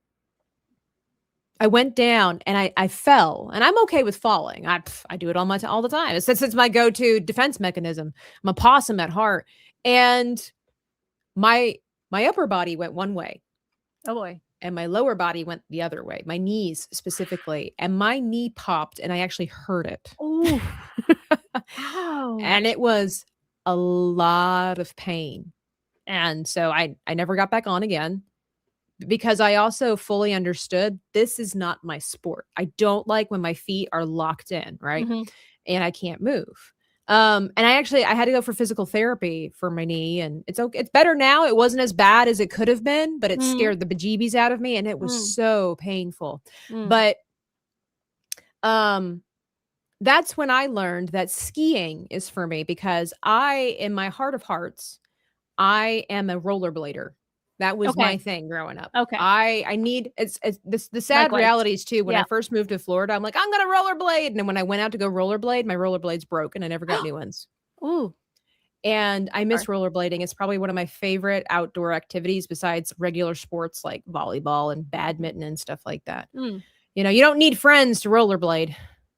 went down and I fell, and I'm okay with falling. I do it all the time. It's my go-to defense mechanism. I'm a possum at heart. And my upper body went one way Oh boy. and my lower body went the other way, my knees specifically, and my knee popped and I actually hurt it. Oh. Ow. And it was a lot of pain. And so I never got back on again because I also fully understood this is not my sport. I don't like when my feet are locked in, right? Mhm. And I can't move. And I had to go for physical therapy for my knee, and it's okay. It's better now. It wasn't as bad as it could have been, but it scared the bejeebies out of me, and it was so painful. But that's when I learned that skiing is for me because in my heart of hearts, I am a rollerblader. That was my thing growing up. Okay. I need it's the sad Likewise. realities too. When Yeah. I first moved to Florida, I'm like, I'm gonna rollerblade. And then when I went out to go rollerblade, my rollerblades broke and I never got new ones. Ooh. And I miss rollerblading. It's probably one of my favorite outdoor activities besides regular sports like volleyball and badminton and stuff like that. Mm. You know, you don't need friends to rollerblade.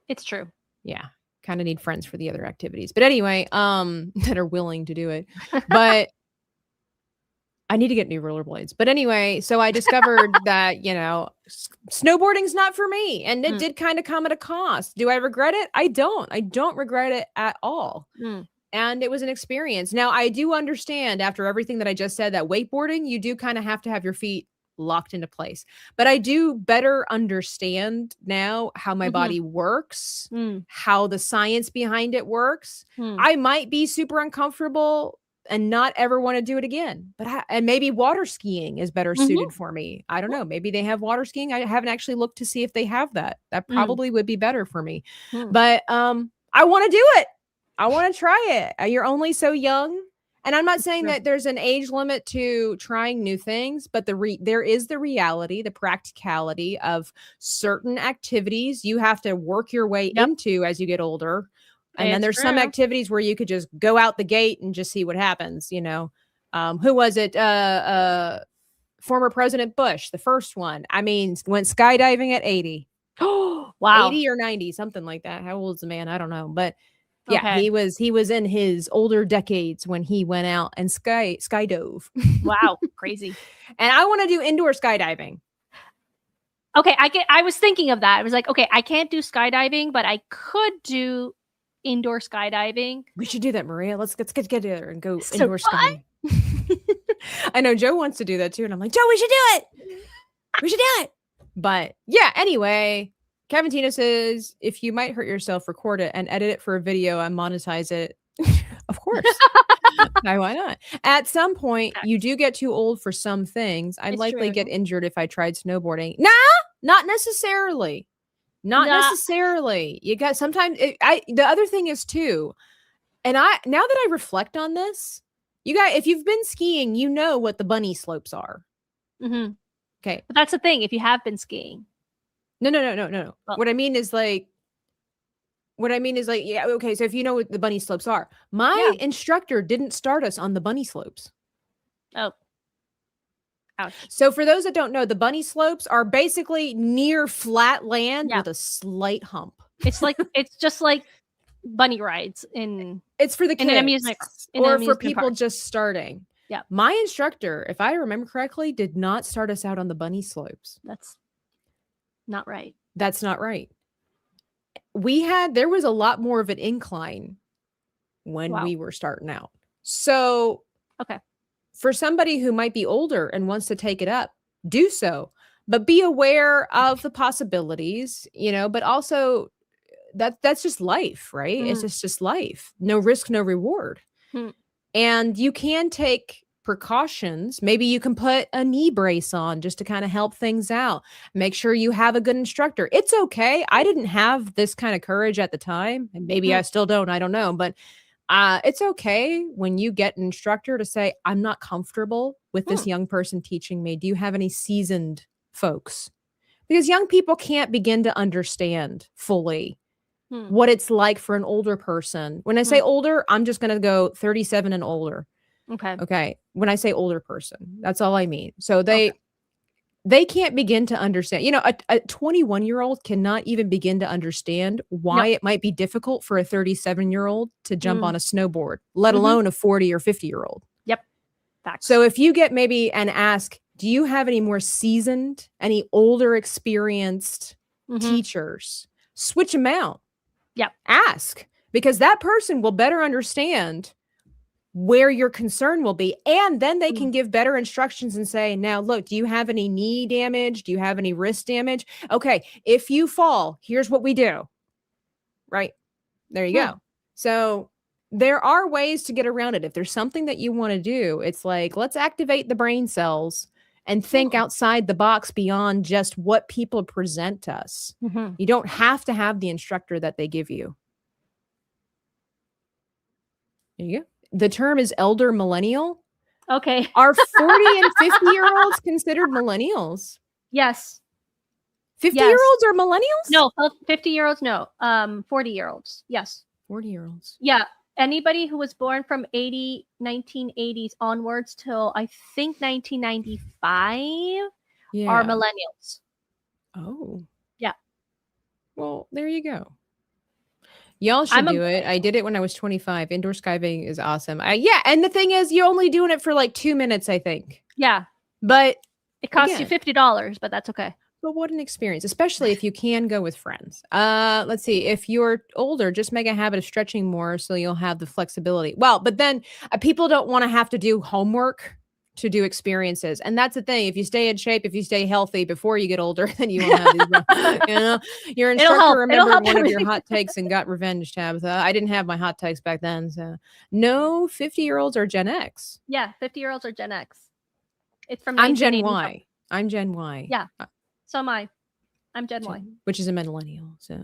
It's true. Yeah. Kind of need friends for the other activities. But anyway, that are willing to do it. But I need to get new rollerblades. But anyway, so I discovered that, you know, snowboarding's not for me. And it did kind of come at a cost. Do I regret it? I don't. I don't regret it at all. And it was an experience. Now, I do understand after everything that I just said that wakeboarding, you do kind of have to have your feet locked into place. But I do better understand now how my body works, how the science behind it works. I might be super uncomfortable and not ever want to do it again. But and maybe water skiing is better suited for me. I don't know. Maybe they have water skiing. I haven't actually looked to see if they have that. That probably would be better for me. But I want to do it. I want to try it. You're only so young. And I'm not saying that there's an age limit to trying new things, but there is the reality, the practicality of certain activities you have to work your way into as you get older. And then there's some activities where you could just go out the gate and just see what happens, you know. Who was it? Former President Bush, the first one. I mean, went skydiving at 80. Oh, wow. 80 or 90, something like that. How old is the man? I don't know. But yeah, he was in his older decades when he went out and skydove. Wow, crazy. And I want to do indoor skydiving. Okay, I was thinking of that. I was like, okay, I can't do skydiving, but I could do indoor skydiving. We should do that, Maria. Let's get together and go indoor skydiving. I know Joe wants to do that too, and I'm like, Joe, we should do it. We should do it. But yeah, anyway, Kevin Tina says, if you might hurt yourself, record it and edit it for a video and monetize it. Of course. Why not? At some point, you do get too old for some things. I'd likely get injured if I tried snowboarding. Nah, not necessarily. Not necessarily. You got sometimes the other thing is too, and now that I reflect on this, you guys, if you've been skiing, you know what the bunny slopes are. Okay. But that's the thing. If you have been skiing. No. Well, What I mean is like, yeah, okay. So if you know what the bunny slopes are, my instructor didn't start us on the bunny slopes. Oh. Ouch. So for those that don't know, the bunny slopes are basically near flat land with a slight hump. It's just like bunny rides it's for the kids in an amusement or for people just starting. Yeah. My instructor, if I remember correctly, did not start us out on the bunny slopes. That's not right. That's not right. There was a lot more of an incline when we were starting out. So okay. For somebody who might be older and wants to take it up, do so, but be aware of the possibilities, you know, but also that's just life, right? It's just life. No risk, no reward. And you can take precautions. Maybe you can put a knee brace on just to kind of help things out. Make sure you have a good instructor. It's okay. I didn't have this kind of courage at the time, and maybe I still don't. I don't know, but it's okay when you get an instructor to say, I'm not comfortable with this young person teaching me. Do you have any seasoned folks? because young people can't begin to understand fully Hmm. what it's like for an older person. When I say older, I'm just going to go 37 and older. Okay. Okay. When I say older person, that's all I mean. So Okay. they can't begin to understand. You know, a 21-year-old cannot even begin to understand why Yep. it might be difficult for a 37-year-old to jump Mm. on a snowboard, let Mhm. alone a 40 or 50-year-old. Yep. Facts. So if you get maybe and ask, do you have any more seasoned, any older experienced teachers? Switch them out. Yep. Ask, because that person will better understand where your concern will be. And then they can give better instructions and say, now, look, do you have any knee damage? Do you have any wrist damage? Okay, if you fall, here's what we do. Right. There you go. So there are ways to get around it. If there's something that you want to do, it's like, let's activate the brain cells and think outside the box beyond just what people present to us. You don't have to have the instructor that they give you. There you go. The term is elder millennial. Okay. Are 40 and 50-year-olds considered millennials? Yes. 50-year-olds are millennials? No, 50-year-olds, no. 40-year-olds. Yes. 40-year-olds. Yeah. Anybody who was born from 1980s onwards till I think 1995 are millennials. Oh. Yeah. Well, there you go. Y'all should do it. I did it when I was 25. Indoor skiving is awesome. Yeah, and the thing is, you're only doing it for like 2 minutes, I think. Yeah. But it costs you $50, but that's okay. But what an experience, especially if you can go with friends. Let's see. If you're older, just make a habit of stretching more so you'll have the flexibility. Well, but then people don't want to have to do homework to do experiences. And that's the thing. If you stay in shape, if you stay healthy before you get older, then you won't have these, you know, your instructor remembered one of your hot takes and got revenge, Tabitha. I didn't have my hot takes back then. So no, 50-year-olds are Gen X. Yeah. 50-year-olds are Gen X. It's from I'm Gen Y. I'm Gen Y. Yeah. So am I. I'm Gen Y. Which is a millennial. So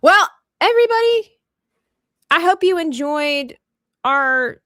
well, everybody, I hope you enjoyed our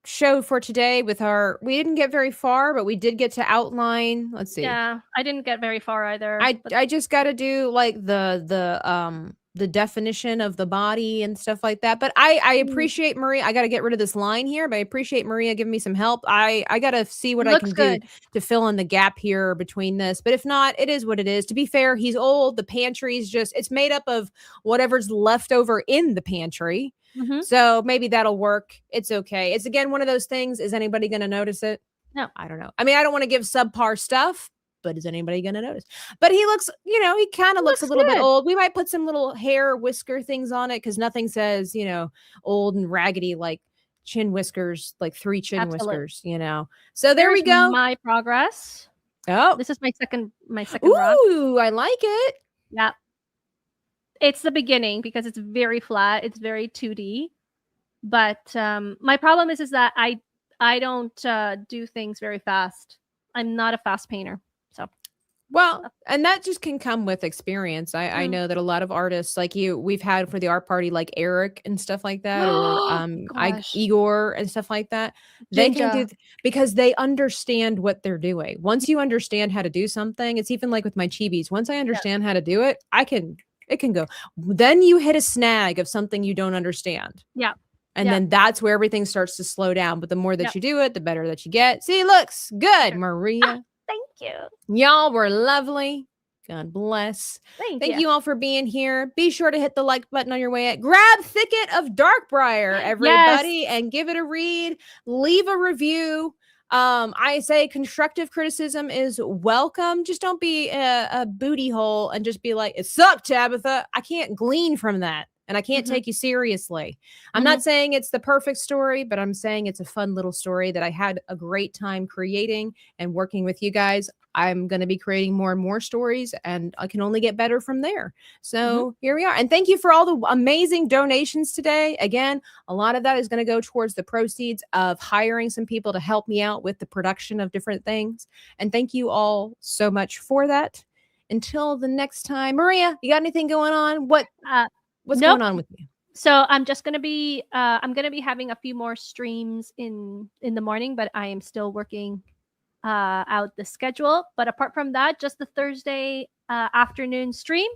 show for today with we didn't get very far, but we did get to outline. Let's see. Yeah, I didn't get very far either. I just got to do like the definition of the body and stuff like that. But I appreciate Maria. I got to get rid of this line here, but I appreciate Maria giving me some help. I got to see what I can do to fill in the gap here between this. But if not, it is what it is. To be fair, he's old. The pantry's it's made up of whatever's left over in the pantry. So maybe that'll work. It's okay. It's again one of those things. Is anybody going to notice it? No. I don't know. I mean, I don't want to give subpar stuff, but is anybody going to notice? But he looks, he kind of looks a little bit old. We might put some little hair whisker things on it because nothing says, old and raggedy like chin whiskers, like 3 chin whiskers, So there we go. My progress. Oh, this is my second Ooh, rock. I like it. Yeah. It's the beginning because it's very flat. It's very 2D. But my problem is that I don't do things very fast. I'm not a fast painter. So, well, and that just can come with experience. I know that a lot of artists like we've had for the art party, like Eric and stuff like that, or Igor and stuff like that. They can do because they understand what they're doing. Once you understand how to do something, it's even like with my chibis. Once I understand how to do it, it can go. Then you hit a snag of something you don't understand. Yeah. And then that's where everything starts to slow down. But the more that you do it, the better that you get. See, looks good, Maria. Thank you. Y'all were lovely. God bless. Thank you all for being here. Be sure to hit the like button on your way out. Grab Thicket of Darkbriar, everybody, and give it a read. Leave a review. I say constructive criticism is welcome. Just don't be a booty hole and just be like, it sucked, Tabitha. I can't glean from that. And I can't take you seriously. I'm not saying it's the perfect story, but I'm saying it's a fun little story that I had a great time creating and working with you guys. I'm going to be creating more and more stories, and I can only get better from there. So here we are. And thank you for all the amazing donations today. Again, a lot of that is going to go towards the proceeds of hiring some people to help me out with the production of different things. And thank you all so much for that. Until the next time, Maria, you got anything going on? What's going on with you? So I'm just gonna be having a few more streams in the morning, but I am still working out the schedule. But apart from that, just the Thursday afternoon stream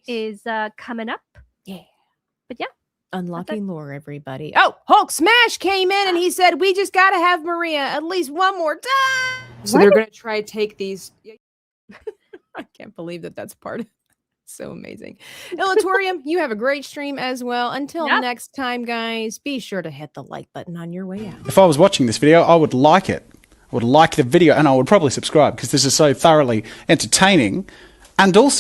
is coming up. Yeah. But yeah. Unlocking lore, everybody. Oh, Hulk Smash came in and he said, we just got to have Maria at least one more time. So they're going to try to take these. I can't believe that that's part of it. So amazing. Illatorium, you have a great stream as well. Until next time, guys, be sure to hit the like button on your way out. If I was watching this video, I would like it. I would like the video and I would probably subscribe because this is so thoroughly entertaining and also